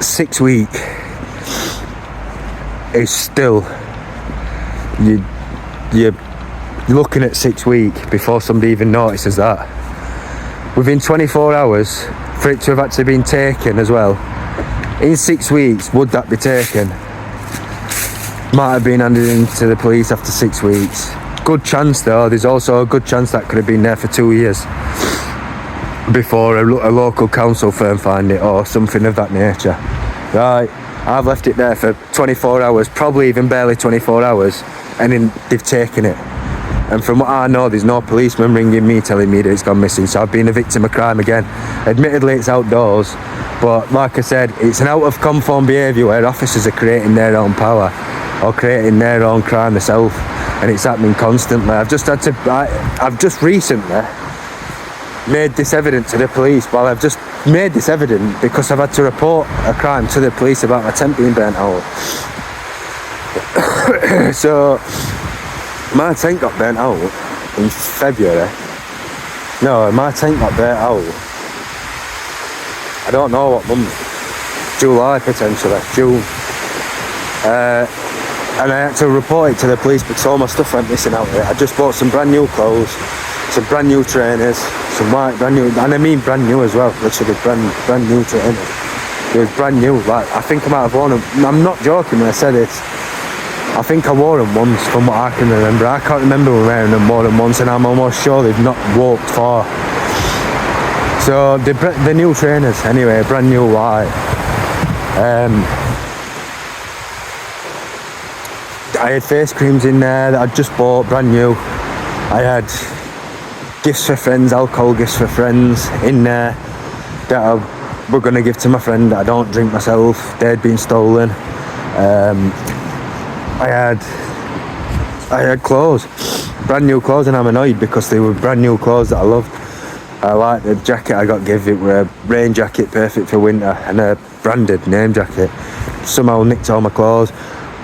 [SPEAKER 2] 6 weeks is still, you're looking at 6 weeks before somebody even notices that. Within 24 hours, for it to have actually been taken as well, in 6 weeks, would that be taken? Might have been handed in to the police after 6 weeks. Good chance though, there's also a good chance that could have been there for 2 years before a local council firm find it or something of that nature. Right, I've left it there for 24 hours, probably even barely 24 hours, and then they've taken it. And from what I know, there's no policeman ringing me telling me that it's gone missing, so I've been a victim of crime again. Admittedly, it's outdoors, but like I said, it's an out of conform behaviour where officers are creating their own power or creating their own crime themselves, and it's happening constantly. I've just recently made this evident to the police. Well, I've just made this evident because I've had to report a crime to the police about my tent being burnt out. So my tent got burnt out in February. No, my tent got burnt out, I don't know what month, July potentially, June. And I had to report it to the police because all my stuff went missing out of it. I just bought some brand new clothes, some brand new trainers, some white brand new, and I mean brand new as well, literally brand new trainers. It was brand new, like I think I might have worn them, I'm not joking when I say this, I think I wore them once from what I can remember. I can't remember wearing them more than once, and I'm almost sure they've not walked far. So the new trainers anyway, brand new white. I had face creams in there that I'd just bought, brand new. I had gifts for friends, alcohol gifts for friends in there that I were going to give to my friend that I don't drink myself. They'd been stolen. I had clothes, brand new clothes, and I'm annoyed because they were brand new clothes that I loved. I liked the jacket I got given. It were a rain jacket, perfect for winter, and a branded name jacket. Somehow nicked all my clothes.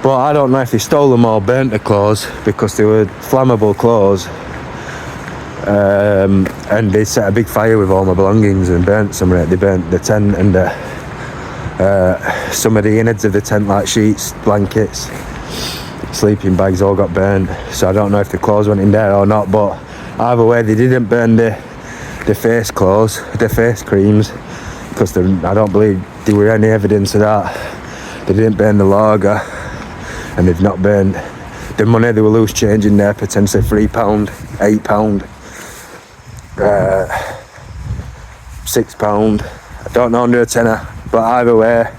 [SPEAKER 2] But I don't know if they stole them or burnt the clothes because they were flammable clothes. And they set a big fire with all my belongings and burnt some of it. They burnt the tent and some of the innards of the tent, like sheets, blankets, sleeping bags, all got burnt. So I don't know if the clothes went in there or not, but either way, they didn't burn the face clothes, the face creams, because I don't believe there were any evidence of that. They didn't burn the lager. And they've not burnt the money. They were loose change in there, potentially £3, £8, £6. I don't know, under a tenner. But either way,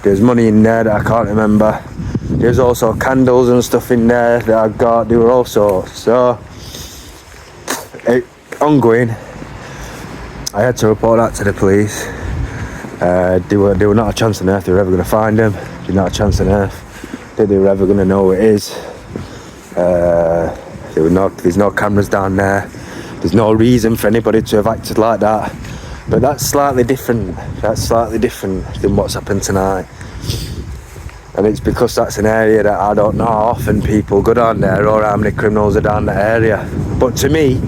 [SPEAKER 2] there's money in there that I can't remember. There's also candles and stuff in there that I got. They were all sorts. So, ongoing, I had to report that to the police. They were not a chance on earth they were ever going to find him. There's not a chance on earth that they were ever going to know who it is. There's no cameras down there. There's no reason for anybody to have acted like that. But that's slightly different. That's slightly different than what's happened tonight. And it's because that's an area that I don't know how often people go down there or how many criminals are down that area. But to me,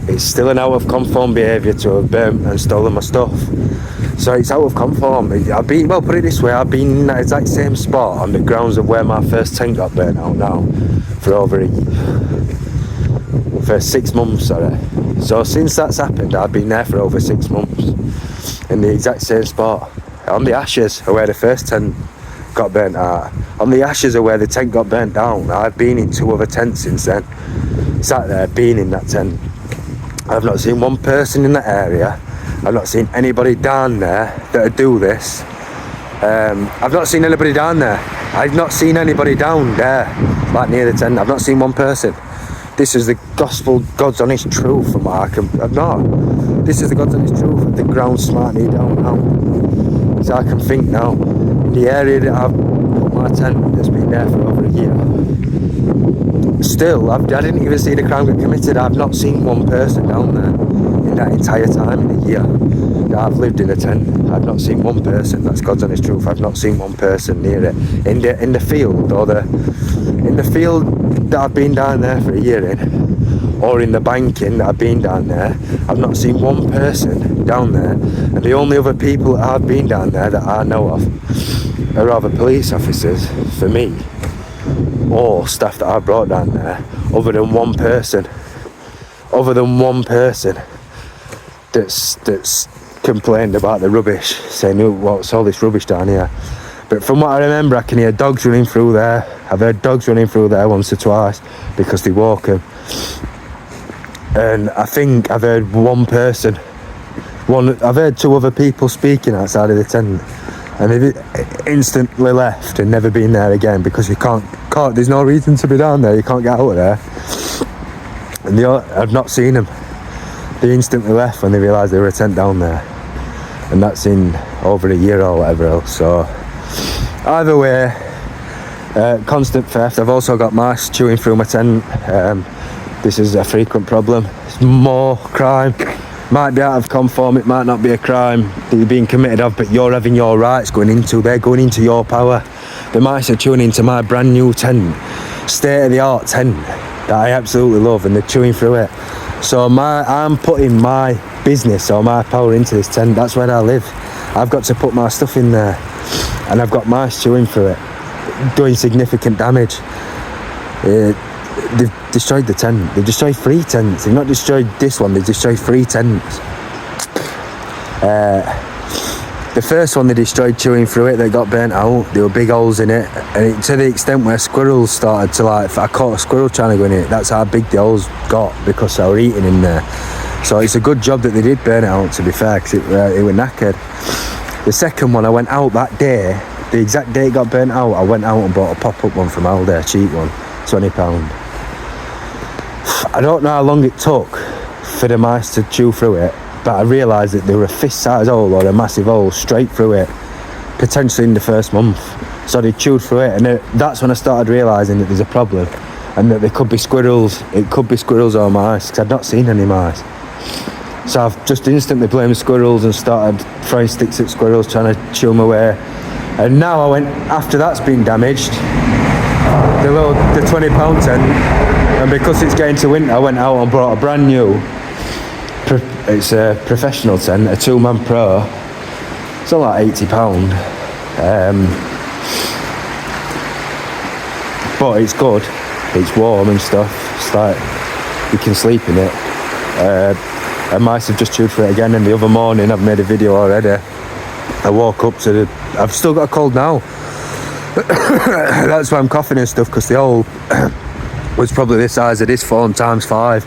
[SPEAKER 2] it's still an out of conform behaviour to have burnt and stolen my stuff. So it's out of conform. Well, put it this way, I've been in that exact same spot on the grounds of where my first tent got burnt out now for 6 months, sorry. So since that's happened, I've been there for over 6 months in the exact same spot. On the ashes of where the first tent got burnt out. On the ashes of where the tent got burnt down. I've been in 2 other tents since then. Sat there, been in that tent. I've not seen one person in that area. I've not seen anybody down there that would do this. I've not seen anybody down there. I've not seen anybody down there, like near the tent. I've not seen one person. This is the gospel, God's honest truth from what I can... This is the God's honest truth. The ground's smartly down now. So I can think now. In the area that I've put my tent, that's been there for over a year. Still, I didn't even see the crime get committed. I've not seen one person down there in that entire time in a year that I've lived in a tent. I've not seen one person. That's God's honest truth. I've not seen one person near it in the field in the field that I've been down there for a year in, or in the banking that I've been down there. I've not seen one person down there, and the only other people that I've been down there that I know of are either police officers for me or staff that I brought down there, other than one person that's complained about the rubbish, saying, "Oh, what's all this rubbish down here?" But from what I remember, I can hear dogs running through there. I've heard dogs running through there once or twice because they walk them. And I think I've heard I've heard 2 other people speaking outside of the tent, and they've instantly left and never been there again because you can't there's no reason to be down there. You can't get out of there. And I've not seen them. They instantly left when they realised there were a tent down there, and that's in over a year or whatever else. So either way, constant theft. I've also got mice chewing through my tent. This is a frequent problem. It's more crime. Might be out of conform, it might not be a crime that you're being committed of, but you're having your rights they're going into your power. The mice are chewing into my brand new tent, state of the art tent that I absolutely love, and they're chewing through it. So I'm putting my business or my power into this tent. That's where I live. I've got to put my stuff in there, and I've got mice chewing through it, doing significant damage. They've destroyed the tent. They've destroyed 3 tents. They've not destroyed this one. They've destroyed 3 tents. The first one they destroyed chewing through it. They got burnt out. There were big holes in it, and to the extent where squirrels started to I caught a squirrel trying to go in it. That's how big the holes got because they were eating in there. So it's a good job that they did burn it out, to be fair, because it were knackered. The second one, I went out that day. The exact day it got burnt out, I went out and bought a pop-up one from Aldi, a cheap one, £20. I don't know how long it took for the mice to chew through it, but I realised that there were a fist-sized hole or a massive hole straight through it, potentially in the first month. So they chewed through it, and that's when I started realising that there's a problem, and that there could be squirrels. It could be squirrels or mice, because I'd not seen any mice. So I've just instantly blamed squirrels and started throwing sticks at squirrels, trying to chew them away. And now after that's been damaged, the £20 tent, and because it's getting to winter, I went out and bought a brand new, it's a professional tent, a 2-man pro. It's only like £80. But it's good. It's warm and stuff. It's like you can sleep in it. And mice have just chewed through it again, and the other morning, I've made a video already. I woke up to I've still got a cold now. That's why I'm coughing and stuff, because the hole was probably the size of this phone times 5.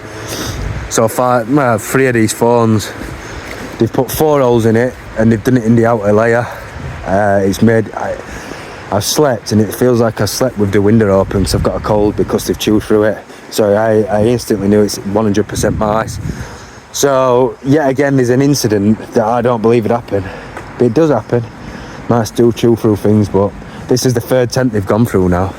[SPEAKER 2] So 3 of these phones, they've put 4 holes in it, and they've done it in the outer layer. It's made, I've slept, and it feels like I slept with the window open, because I've got a cold because they've chewed through it. So I instantly knew it's 100% mice. So yet again, there's an incident that I don't believe had happened. But it does happen. Might still chew through things, but this is the third tent they've gone through now,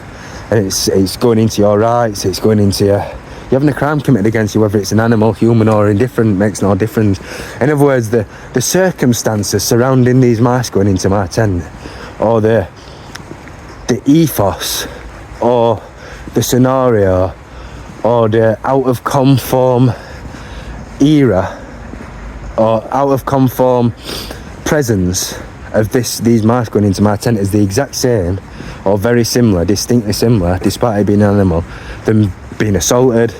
[SPEAKER 2] and it's going into your rights. It's going into your... You're having a crime committed against you, whether it's an animal, human, or indifferent, makes no difference. In other words, the circumstances surrounding these mice going into my tent, or the ethos, or the scenario, or the out of conform era, or out of conform presence of these mice going into my tent is the exact same, or very similar, distinctly similar, despite it being an animal, than being assaulted,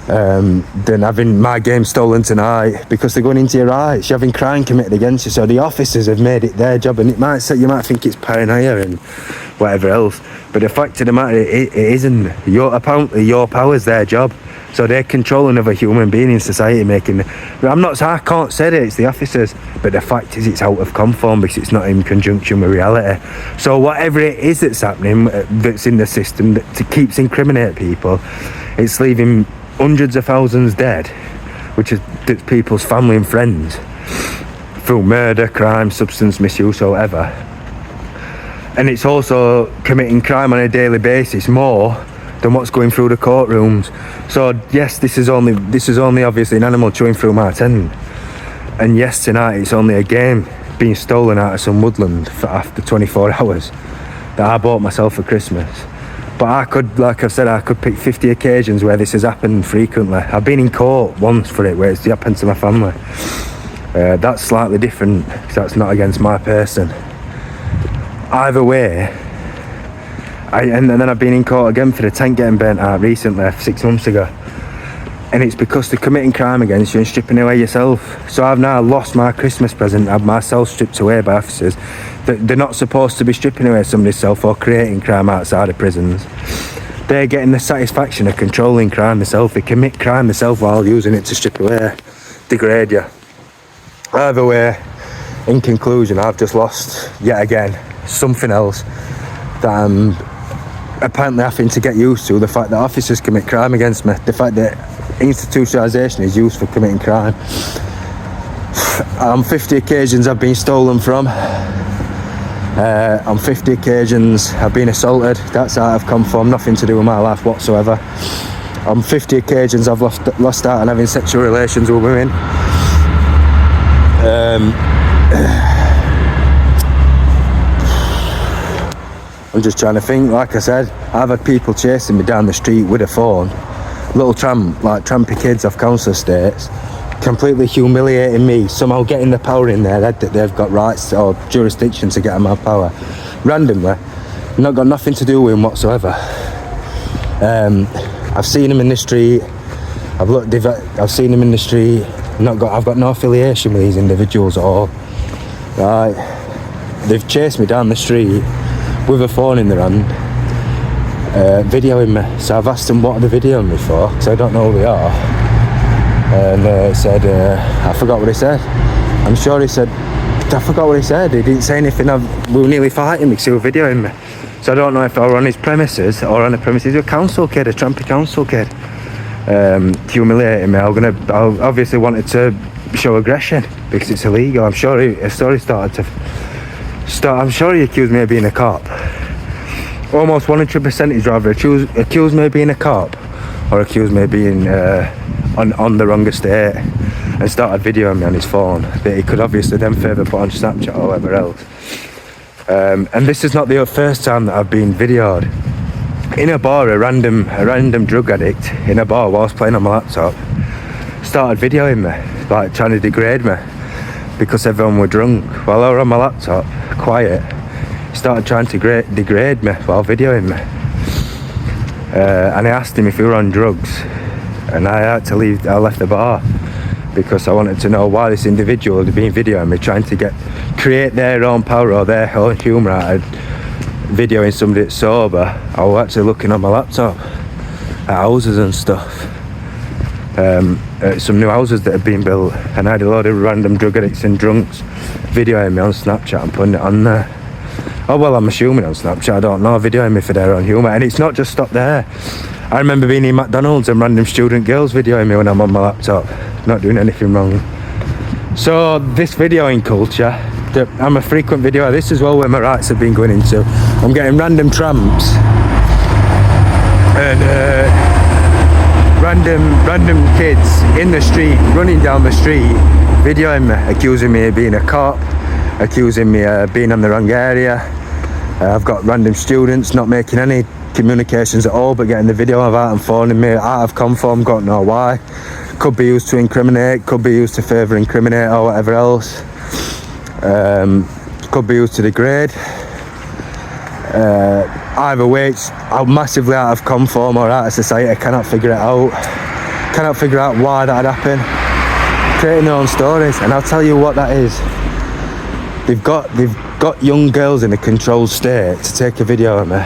[SPEAKER 2] than having my game stolen tonight, because they're going into your rights. You're having crime committed against you. So the officers have made it their job, and you might think it's paranoia and whatever else, but the fact of the matter, it isn't. Apparently your power's their job, so they're controlling of a human being in society, making... I can't say that it's the officers, but the fact is it's out of conform, because it's not in conjunction with reality. So whatever it is that's happening, that's in the system that keeps incriminating people, it's leaving hundreds of thousands dead, which is that's people's family and friends, through murder, crime, substance misuse, or whatever. And it's also committing crime on a daily basis more than what's going through the courtrooms. So yes, this is only obviously an animal chewing through my tent, and yes, tonight it's only a game being stolen out of some woodland after 24 hours that I bought myself for Christmas. But I could, like I've said, I could pick 50 occasions where this has happened frequently. I've been in court once for it, where it's happened to my family. That's slightly different, because that's not against my person. Either way, and then I've been in court again for the tent getting burnt out recently, 6 months ago, and it's because they're committing crime against you and stripping away yourself. So I've now lost my Christmas present, had myself stripped away by officers. They're not supposed to be stripping away somebody's self or creating crime outside of prisons. They're getting the satisfaction of controlling crime themselves. They commit crime themselves while using it to strip away, degrade you. Either way, in conclusion, I've just lost yet again something else that I'm apparently having to get used to. The fact that officers commit crime against me, the fact that institutionalisation is used for committing crime. On 50 occasions I've been stolen from, on 50 occasions I've been assaulted. That's out of conform, nothing to do with my life whatsoever. On 50 occasions I've lost out on having sexual relations with women. I'm just trying to think. Like I said, I've had people chasing me down the street with a phone, little trampy kids off council estates, completely humiliating me, somehow getting the power in their head that they've got rights or jurisdiction to get at my power, randomly, not got nothing to do with them whatsoever. I've seen them in the street. I've seen them in the street. I've got no affiliation with these individuals at all. Right? They've chased me down the street with a phone in their hand, videoing me. So I've asked them what are they videoing me for, because I don't know who they are. And they said, I forgot what he said. I'm sure he said, I forgot what he said. He didn't say anything. We were nearly fighting because he was videoing me. So I don't know if I were on his premises or on the premises of a council kid, a trampy council kid, humiliating me. I obviously wanted to show aggression because it's illegal. I'm sure a story started to start. I'm sure he accused me of being a cop. Almost 100% he's rather accused me of being a cop or accused me of being on the wrong estate, and started videoing me on his phone that he could obviously then further put on Snapchat or whatever else. And this is not the first time that I've been videoed. In a bar, a random drug addict in a bar whilst playing on my laptop started videoing me, like trying to degrade me because everyone were drunk. While I was on my laptop, quiet, he started trying to degrade me while videoing me. And I asked him if he were on drugs, and I had to leave. I left the bar because I wanted to know why this individual had been videoing me, trying to create their own power or their own humour out of videoing somebody that's sober. I was actually looking on my laptop at houses and stuff, some new houses that had been built, and I had a load of random drug addicts and drunks videoing me on Snapchat and putting it on there. Oh well, I'm assuming on Snapchat, I don't know, videoing me for their own humour. And it's not just stopped there. I remember being in McDonald's and random student girls videoing me when I'm on my laptop, not doing anything wrong. So this videoing culture, that I'm a frequent video of this as well, where my rights have been going into. I'm getting random tramps and random kids in the street, running down the street, videoing me, accusing me of being a cop, accusing me of being in the wrong area. I've got random students not making any communications at all, but getting the video of that and phoning me out of conform, don't know why. Could be used to incriminate, could be used to further incriminate or whatever else. Could be used to degrade. Either way, it's massively out of conform or out of society. I cannot figure it out. Cannot figure out why that happened. Creating their own stories, and I'll tell you what that is. They've got young girls in a controlled state to take a video of me,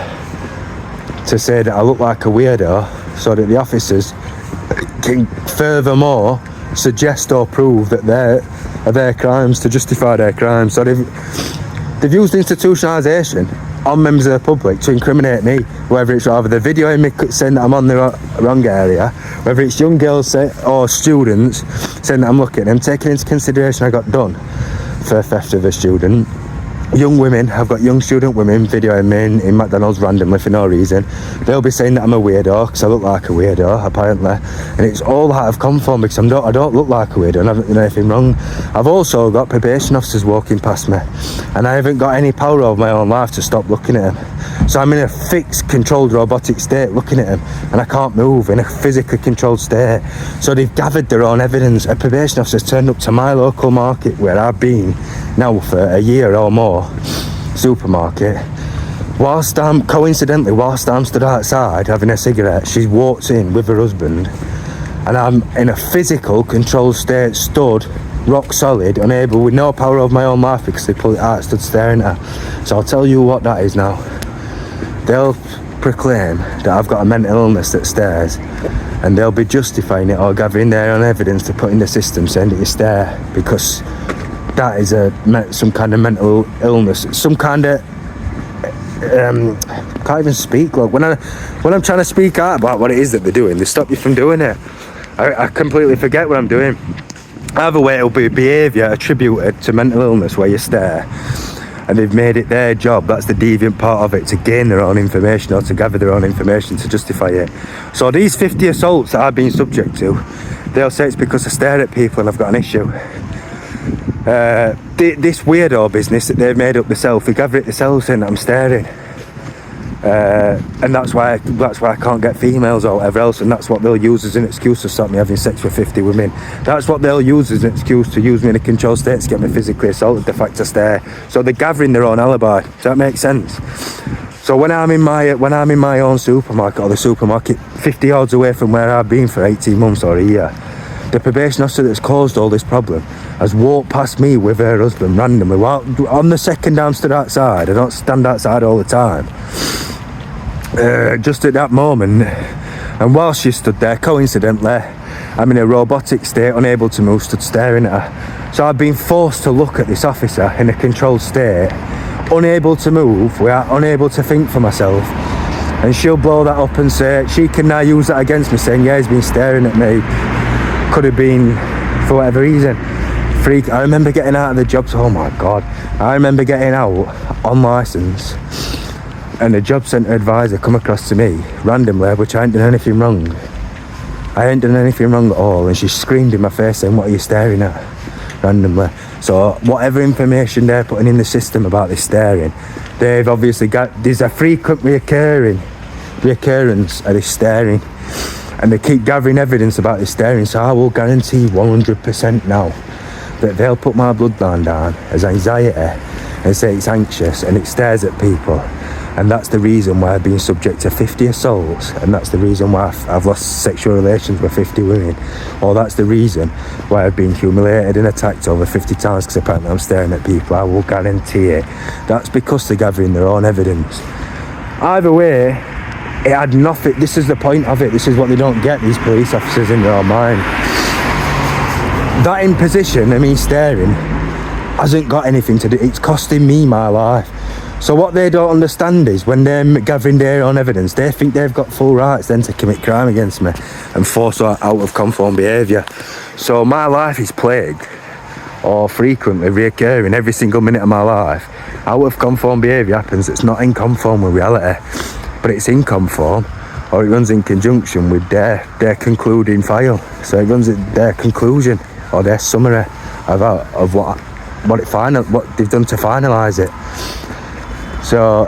[SPEAKER 2] to say that I look like a weirdo, so that the officers can furthermore suggest or prove that their crimes, to justify their crimes. So they've used institutionalisation on members of the public to incriminate me, whether it's rather the videoing me saying that I'm on the wrong area, whether it's young girls or students saying that I'm looking at them, taking into consideration I got done for theft of a student. Young women, I've got young student women videoing me in McDonald's randomly for no reason. They'll be saying that I'm a weirdo because I look like a weirdo, apparently, and it's all out of conform because I don't look like a weirdo and I haven't done anything wrong. I've also got probation officers walking past me, and I haven't got any power over my own life to stop looking at them. So I'm in a fixed, controlled, robotic state looking at them, and I can't move in a physically controlled state. So they've gathered their own evidence. A probation officer's turned up to my local market where I've been now for a year or more, supermarket, whilst I'm stood outside having a cigarette. She walks in with her husband, and I'm in a physical controlled state, stood rock solid, unable, with no power over my own life because they pulled it out, stood staring at her. So I'll tell you what that is now. They'll proclaim that I've got a mental illness that stares, and they'll be justifying it or gathering their own evidence to put in the system saying that you stare because that is some kind of mental illness, some kind of can't even speak. Look, when I'm trying to speak out about what it is that they're doing, they stop you from doing it. I completely forget what I'm doing. Either way, it'll be behaviour attributed to mental illness where you stare, and they've made it their job, that's the deviant part of it, to gain their own information or to gather their own information to justify it. So these 50 assaults that I've been subject to, they'll say it's because I stare at people and I've got an issue. This weirdo business that they've made up themselves, they gather it themselves saying that I'm staring, and that's why I can't get females or whatever else, and that's what they'll use as an excuse to stop me having sex with 50 women. That's what they'll use as an excuse to use me in a controlled state to get me physically assaulted, the fact I stare. So they're gathering their own alibi. Does that make sense? So when I'm in my own supermarket, or the supermarket 50 yards away from where I've been for 18 months or a year, the probation officer that's caused all this problem has walked past me with her husband randomly. While on the second I'm stood outside, I don't stand outside all the time. Just at that moment, and while she stood there, coincidentally, I'm in a robotic state, unable to move, stood staring at her. So I've been forced to look at this officer in a controlled state, unable to move, unable to think for myself, and she'll blow that up and say, she can now use that against me, saying, yeah, he's been staring at me. Could have been for whatever reason. Freak. I remember getting out of the jobs. Oh my god. I remember getting out on licence, and a job centre advisor come across to me randomly, which I ain't done anything wrong. I ain't done anything wrong at all, and she screamed in my face saying, what are you staring at? Randomly. So whatever information they're putting in the system about this staring, they've obviously got, there's a frequent reoccurrence of this staring, and they keep gathering evidence about this staring. So I will guarantee 100% now that they'll put my bloodline down as anxiety and say it's anxious and it stares at people, and that's the reason why I've been subject to 50 assaults, and that's the reason why I've lost sexual relations with 50 women, or that's the reason why I've been humiliated and attacked over 50 times because apparently I'm staring at people. I will guarantee it. That's because they're gathering their own evidence. Either way, it had nothing. This is the point of it. This is what they don't get, these police officers, in their own mind. That imposition, I mean staring, hasn't got anything to do. It's costing me my life. So what they don't understand is when they're gathering their own evidence, they think they've got full rights then to commit crime against me and force out of conform behaviour. So my life is plagued or frequently reoccurring every single minute of my life, out of conform behaviour happens that's not in conform with reality, but it's in conform, or it runs in conjunction with their concluding file. So it runs at their conclusion or their summary of what they've done to finalise it. So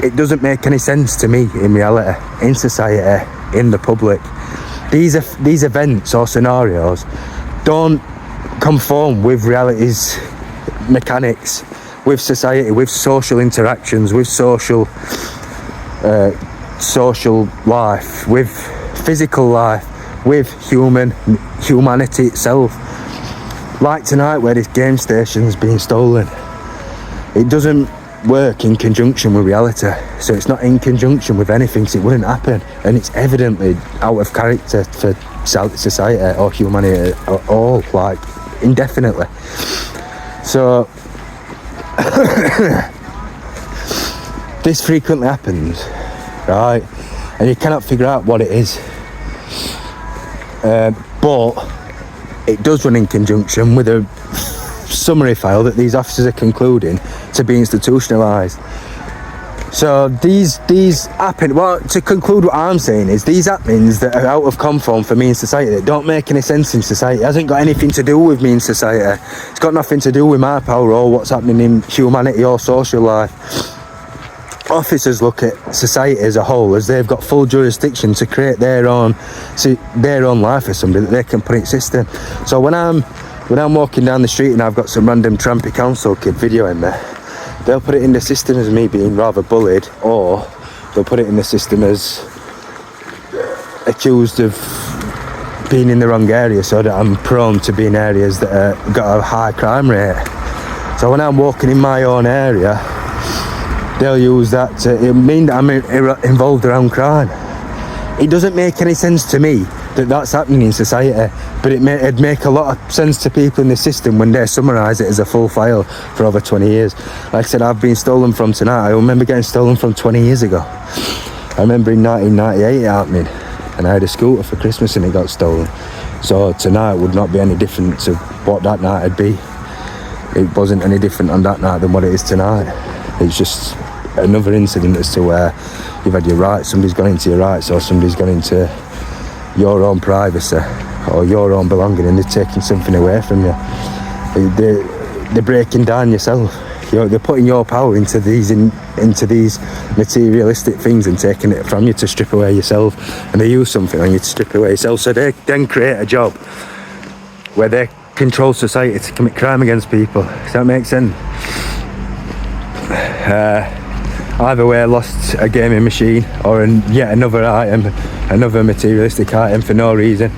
[SPEAKER 2] it doesn't make any sense to me in reality, in society, in the public. These events or scenarios don't conform with reality's mechanics, with society, with social interactions, with social life, with physical life, with humanity itself. Like tonight, where this game station's being stolen, it doesn't work in conjunction with reality, so it's not in conjunction with anything, so it wouldn't happen, and it's evidently out of character for society or humanity at all, like indefinitely. So this frequently happens, right, and you cannot figure out what it is, but it does run in conjunction with a summary file that these officers are concluding to be institutionalised. So these happen. Well, to conclude, what I'm saying is these happenings that are out of conform for me in society, that don't make any sense in society, it hasn't got anything to do with me in society. It's got nothing to do with my power or what's happening in humanity or social life. Officers look at society as a whole as they've got full jurisdiction to create their own life for somebody that they can put in system. So when I'm walking down the street and I've got some random trampy council kid videoing me, they'll put it in the system as me being rather bullied, or they'll put it in the system as accused of being in the wrong area, so that I'm prone to be in areas that got a high crime rate. So when I'm walking in my own area, they'll use that to mean that I'm involved around crime. It doesn't make any sense to me that that's happening in society, but it'd make a lot of sense to people in the system when they summarise it as a full file for over 20 years. Like I said, I've been stolen from tonight. I remember getting stolen from 20 years ago. I remember in 1998 it happening, and I had a scooter for Christmas and it got stolen. So tonight would not be any different to what that night would be. It wasn't any different on that night than what it is tonight. It's just another incident as to where you've had your rights, somebody's gone into your rights, or somebody's gone into your own privacy or your own belonging, and they're taking something away from you. They're breaking down yourself. They're putting your power into these materialistic things and taking it from you to strip away yourself, and they use something on you to strip away yourself. So they then create a job where they control society to commit crime against people. Does that make sense? Either way, I lost a gaming machine or yet another item, another materialistic item for no reason,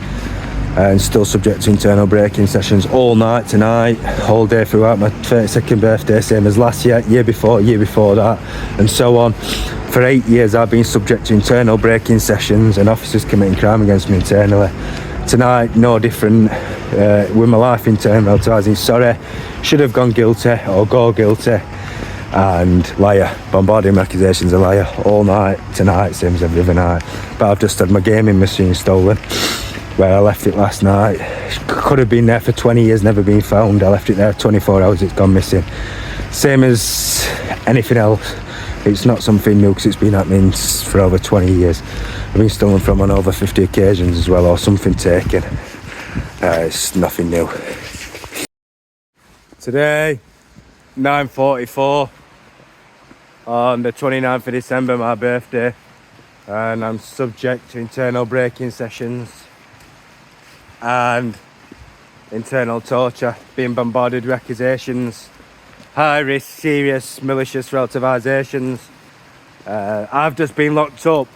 [SPEAKER 2] and still subject to internal braking sessions all night tonight, all day throughout my 32nd birthday, same as last year before that, and so on. For 8 years I've been subject to internal braking sessions and officers committing crime against me internally. Tonight, no different, with my life in turn, relativising sorry, should have gone guilty or go guilty, and liar, bombarding accusations of liar all night tonight, same as every other night. But I've just had my gaming machine stolen, where I left it last night. Could have been there for 20 years, never been found. I left it there 24 hours, it's gone missing. Same as anything else. It's not something new, because it's been happening for over 20 years. I've been stolen from on over 50 occasions as well, or something taken. It's nothing new. Today, 9:44 on the 29th of December, my birthday, and I'm subject to internal braking sessions and internal torture, being bombarded with accusations, high risk, serious, malicious relativisations. I've just been locked up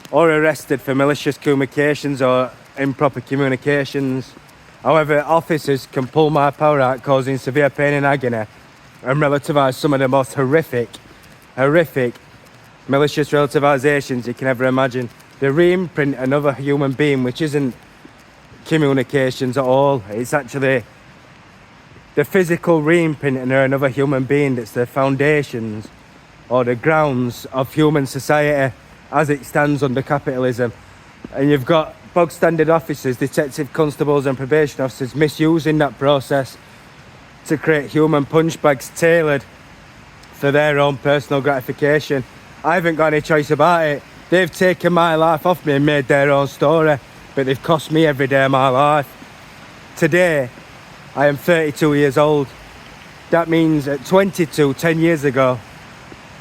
[SPEAKER 2] or arrested for malicious communications or improper communications. However, officers can pull my power out, causing severe pain and agony, and relativise some of the most horrific malicious relativisations you can ever imagine. They re-imprint another human being, which isn't communications at all. It's actually the physical re-imprinting of another human being that's the foundations or the grounds of human society as it stands under capitalism. And you've got bog standard officers, detective constables and probation officers misusing that process to create human punch bags tailored for their own personal gratification. I haven't got any choice about it. They've taken my life off me and made their own story, but they've cost me every day of my life. Today, I am 32 years old. That means at 22, 10 years ago,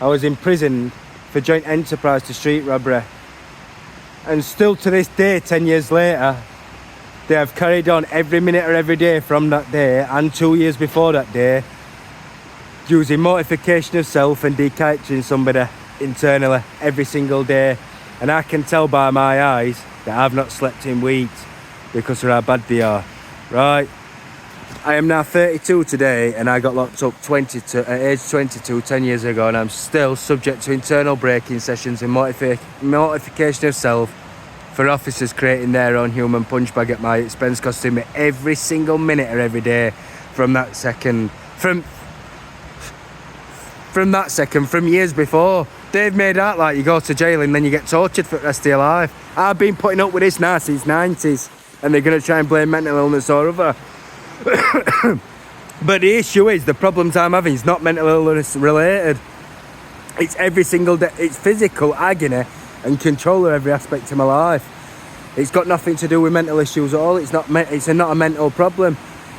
[SPEAKER 2] I was imprisoned for joint enterprise to street robbery. And still to this day, 10 years later, they have carried on every minute or every day from that day and 2 years before that day, using mortification of self and decapitating somebody internally every single day. And I can tell by my eyes that I've not slept in weeks because of how bad they are. Right? I am now 32 today, and I got locked up at age 22 10 years ago, and I'm still subject to internal breaking sessions and mortification of self for officers creating their own human punch bag at my expense, costing me every single minute or every day from that second, from years before. They've made out like you go to jail and then you get tortured for the rest of your life. I've been putting up with this now since 90s, and they're going to try and blame mental illness or other. But the issue is, the problems I'm having is not mental illness related. It's every single day. It's physical agony and control of every aspect of my life. It's got nothing to do with mental issues at all. It's not a mental problem.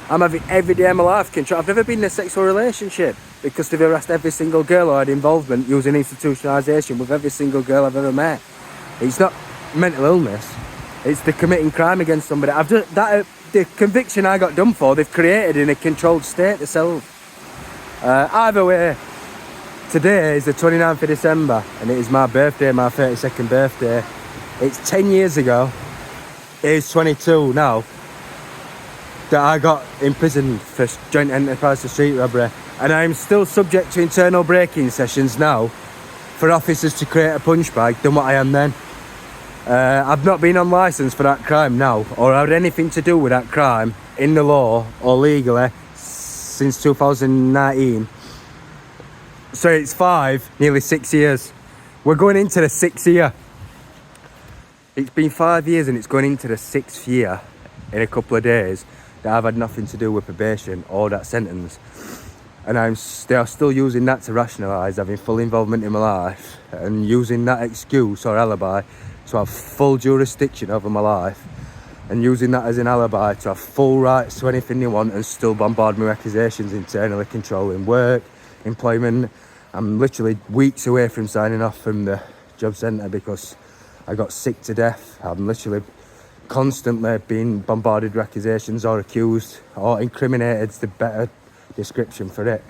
[SPEAKER 2] I'm having every day of my life control. I've never been in a sexual relationship because they've harassed every single girl I had involvement using institutionalisation with every single girl I've ever met. It's not mental illness. It's the committing crime against somebody. The conviction I got done for, they've created in a controlled state themselves. Either way, today is the 29th of December, and it is my birthday, my 32nd birthday. It's 10 years ago, age 22 now, that I got imprisoned for joint enterprise to street robbery, and I'm still subject to internal breaking sessions now for officers to create a punch bag than what I am then. I've not been on licence for that crime now, or had anything to do with that crime in the law or legally since 2019. So it's nearly 6 years. We're going into the 6th year. It's been 5 years and it's going into the 6th year in a couple of days that I've had nothing to do with probation or that sentence. And they are still using that to rationalise having full involvement in my life, and using that excuse or alibi to have full jurisdiction over my life, and using that as an alibi to have full rights to anything they want, and still bombard me with accusations internally controlling work, employment. I'm literally weeks away from signing off from the job centre because I got sick to death. I'm literally constantly being bombarded with accusations or accused or incriminated, the better description for it.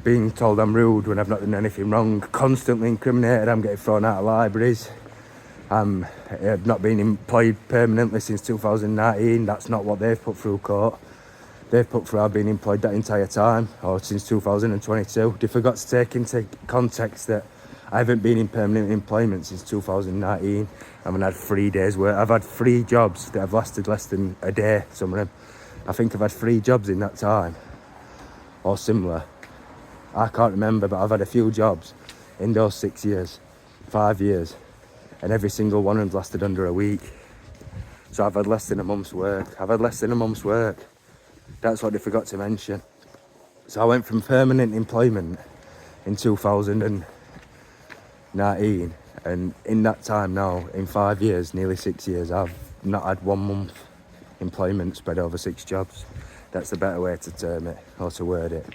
[SPEAKER 2] Being told I'm rude when I've not done anything wrong, constantly incriminated. I'm getting thrown out of libraries. I've not been employed permanently since 2019. That's not what they've put through court. They've put through I've been employed that entire time, or since 2022. They forgot to take into context that I haven't been in permanent employment since 2019. I mean, I had 3 days work. I've had 3 jobs that have lasted less than a day, some of them. I think I've had 3 jobs in that time, or similar. I can't remember, but I've had a few jobs in those 6 years, 5 years, and every single one of them's lasted under a week. So I've had less than a month's work. That's what they forgot to mention. So I went from permanent employment in 2019, and in that time now, in 5 years, nearly 6 years, I've not had 1 month employment spread over 6 jobs. That's the better way to term it, or to word it.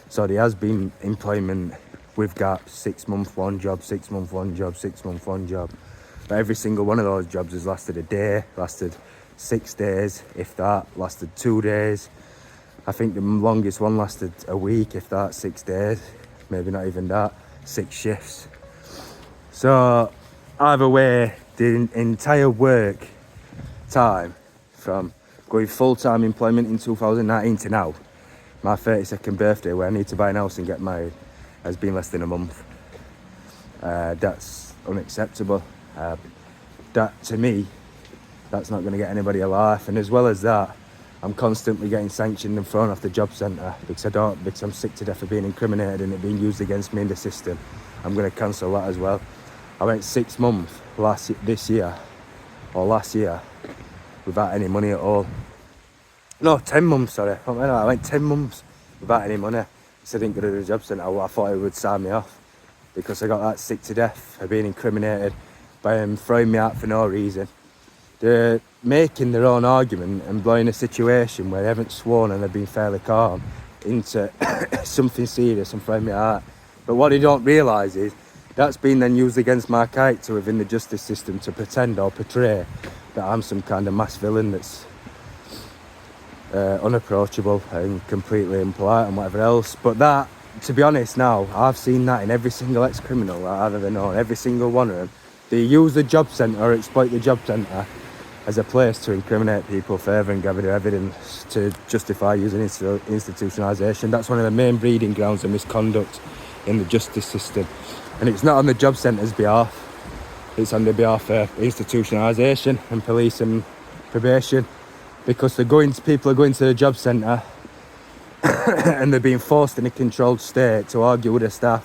[SPEAKER 2] So there has been employment with gaps, 6 month one job, 6 month one job, 6 month one job. But every single one of those jobs has lasted a day, lasted 6 days, if that, lasted 2 days. I think the longest one lasted a week, if that, 6 days, maybe not even that, 6 shifts. So either way, the entire work time from going full-time employment in 2019 to now, my 32nd birthday, where I need to buy an house and get married, has been less than a month. That's unacceptable. That, to me, that's not going to get anybody a life. And as well as that, I'm constantly getting sanctioned and thrown off the job centre because I'm sick to death of being incriminated and it being used against me in the system. I'm going to cancel that as well. I went 6 months this year or last year without any money at all. No, 10 months, sorry. I went 10 months without any money. So I didn't go to the job centre. I thought it would sign me off because I got that sick to death of being incriminated by them throwing me out for no reason. They're making their own argument and blowing a situation where they haven't sworn and they've been fairly calm into something serious and throwing me out. But what they don't realise is that's been then used against my character within the justice system to pretend or portray that I'm some kind of mass villain that's unapproachable and completely impolite and whatever else. But that, to be honest now, I've seen that in every single ex-criminal that I've ever known, every single one of them. They use the job centre or exploit the job centre as a place to incriminate people further and gather evidence to justify using institutionalisation. That's one of the main breeding grounds of misconduct in the justice system. And it's not on the job centre's behalf, it's on the behalf of institutionalisation and police and probation, because people are going to the job centre and they're being forced in a controlled state to argue with the staff,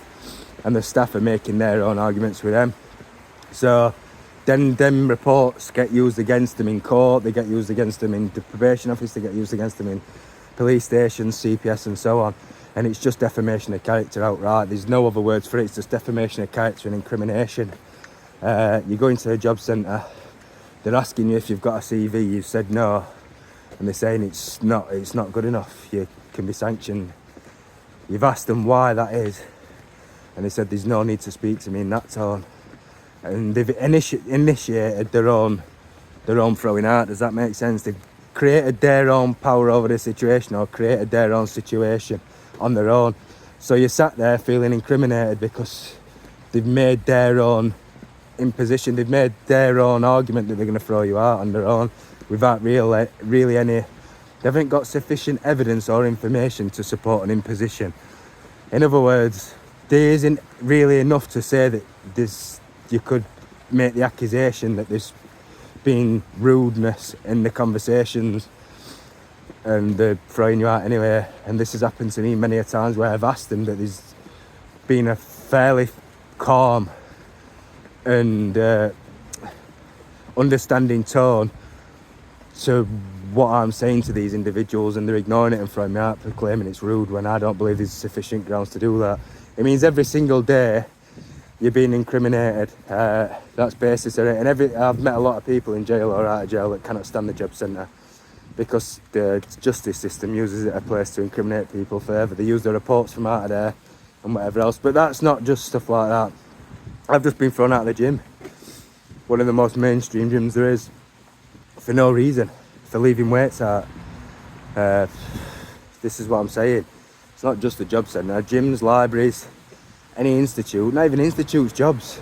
[SPEAKER 2] and the staff are making their own arguments with them. So then them reports get used against them in court, they get used against them in the probation office, they get used against them in police stations, CPS and so on. And it's just defamation of character outright. There's no other words for it, it's just defamation of character and incrimination. You go into a job centre, they're asking you if you've got a CV, you've said no, and they're saying it's not good enough, you can be sanctioned. You've asked them why that is, and they said there's no need to speak to me in that tone. And they've initiated their own throwing out. Does that make sense? They've created their own power over the situation, or created their own situation on their own. So you're sat there feeling incriminated because they've made their own imposition, they've made their own argument that they're going to throw you out on their own without really any, they haven't got sufficient evidence or information to support an imposition. In other words, there isn't really enough to say that you could make the accusation that there's been rudeness in the conversations and they're throwing you out anyway. And this has happened to me many a times where I've asked them that there's been a fairly calm and understanding tone to what I'm saying to these individuals, and they're ignoring it and throwing me out for claiming it's rude when I don't believe there's sufficient grounds to do that. It means every single day you're being incriminated. That's basis of it. And I've met a lot of people in jail or out of jail that cannot stand the job centre because the justice system uses it as a place to incriminate people further. They use the reports from out of there and whatever else. But that's not just stuff like that. I've just been thrown out of the gym, one of the most mainstream gyms there is, for no reason, for leaving weights out. This is what I'm saying. It's not just the job centre. Gyms, libraries, any institute, not even institutes, jobs.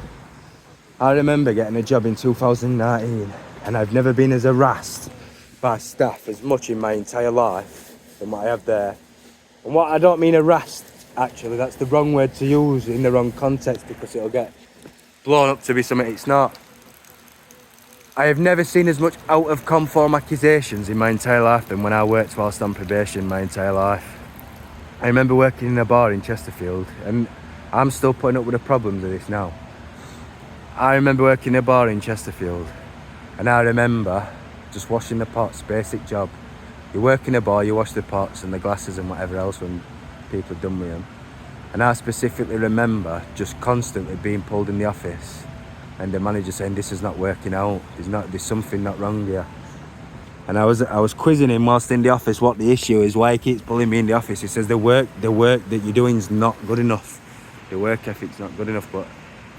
[SPEAKER 2] I remember getting a job in 2019 and I've never been as harassed by staff as much in my entire life than what I have there. And what I don't mean harassed, actually, that's the wrong word to use in the wrong context because it'll get blown up to be something it's not. I have never seen as much out of conform accusations in my entire life than when I worked whilst on probation my entire life. I remember working in a bar in Chesterfield, and I'm still putting up with the problems of this now. I remember working in a bar in Chesterfield, and I remember just washing the pots, basic job. You work in a bar, you wash the pots and the glasses and whatever else when people are done with them. And I specifically remember just constantly being pulled in the office and the manager saying, this is not working out, there's something not wrong here. And I was quizzing him whilst in the office what the issue is, why he keeps pulling me in the office. He says the work that you're doing is not good enough. The work ethic's not good enough. But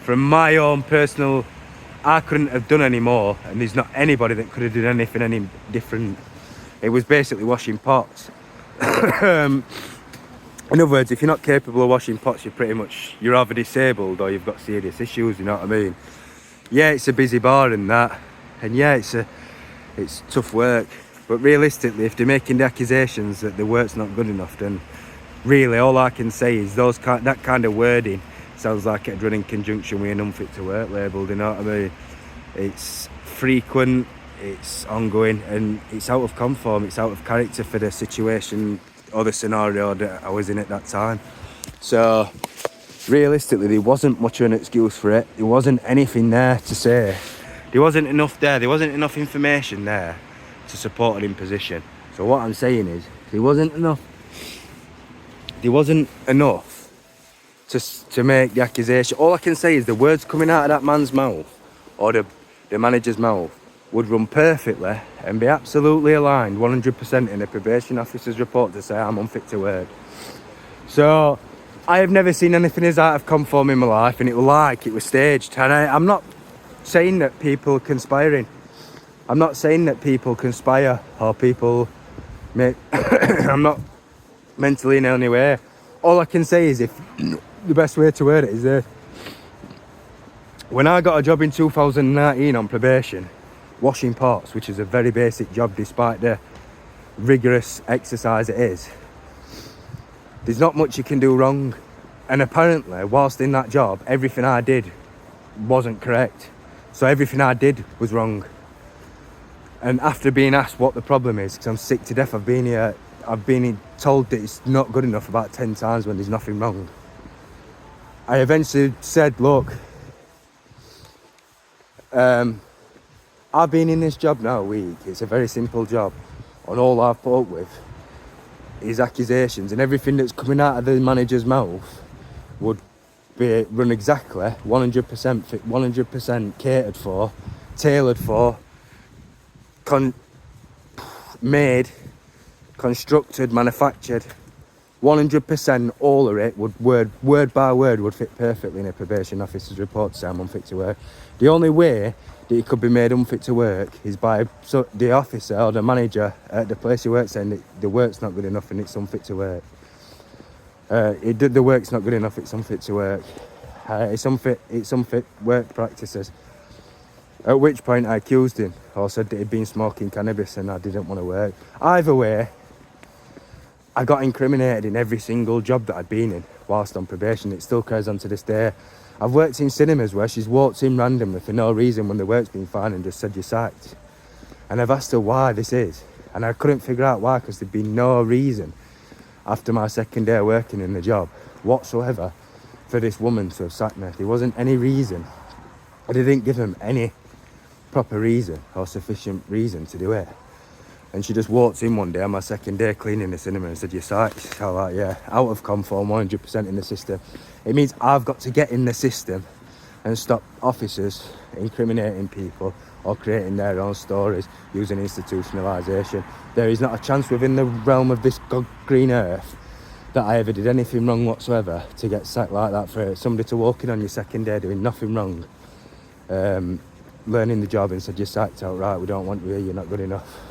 [SPEAKER 2] from my own personal, I couldn't have done any more, and there's not anybody that could have done anything any different. It was basically washing pots. In other words, if you're not capable of washing pots, you're either disabled or you've got serious issues, you know what I mean? Yeah, it's a busy bar and that, and yeah, it's tough work. But realistically, if they're making the accusations that the work's not good enough, then really all I can say is that kind of wording sounds like it'd run in conjunction with an unfit to work label, you know what I mean? It's frequent, it's ongoing, and it's out of conform, it's out of character for the situation or the scenario that I was in at that time. So realistically, there wasn't much of an excuse for it. There wasn't anything there to say There wasn't enough there. There wasn't enough information there to support an imposition. So what I'm saying is, there wasn't enough to make the accusation. All I can say is the words coming out of that man's mouth or the manager's mouth would run perfectly and be absolutely aligned 100% in a probation officer's report to say I'm unfit to work. So I have never seen anything as out of conform in my life, and it was staged. And I'm not saying that people are conspiring. I'm not saying that people conspire or people make I'm not mentally in any way. All I can say is, if the best way to word it is this: when I got a job in 2019 on probation, washing pots, which is a very basic job despite the rigorous exercise it is, there's not much you can do wrong. And apparently, whilst in that job, everything I did wasn't correct. So everything I did was wrong. And after being asked what the problem is, because I'm sick to death, I've been told that it's not good enough about 10 times when there's nothing wrong. I eventually said, look, I've been in this job now a week. It's a very simple job. And all I've put up with is accusations, and everything that's coming out of the manager's mouth would be run exactly 100% fit, 100% catered for, tailored for, made, constructed, manufactured. 100% all of it would word by word would fit perfectly in a probation officer's report to say I'm unfit to work. The only way that it could be made unfit to work is by the officer or the manager at the place he works saying that the work's not good enough and it's unfit to work. The work's not good enough, it's unfit to work. It's unfit work practices. At which point I accused him, or said that he'd been smoking cannabis and I didn't want to work. Either way, I got incriminated in every single job that I'd been in whilst on probation. It still carries on to this day. I've worked in cinemas where she's walked in randomly for no reason when the work's been fine and just said you're sacked. And I've asked her why this is. And I couldn't figure out why, because there'd been no reason after my second day working in the job whatsoever for this woman to have sacked me. There wasn't any reason. I didn't give them any proper reason or sufficient reason to do it. And she just walked in one day on my second day cleaning the cinema and said, you're sacked. I was like, yeah, out of conform, 100% in the system. It means I've got to get in the system and stop officers incriminating people or creating their own stories using institutionalisation. There is not a chance within the realm of this green earth that I ever did anything wrong whatsoever to get sacked like that. For somebody to walk in on your second day doing nothing wrong, learning the job and said, you're sacked outright, we don't want you here, you're not good enough.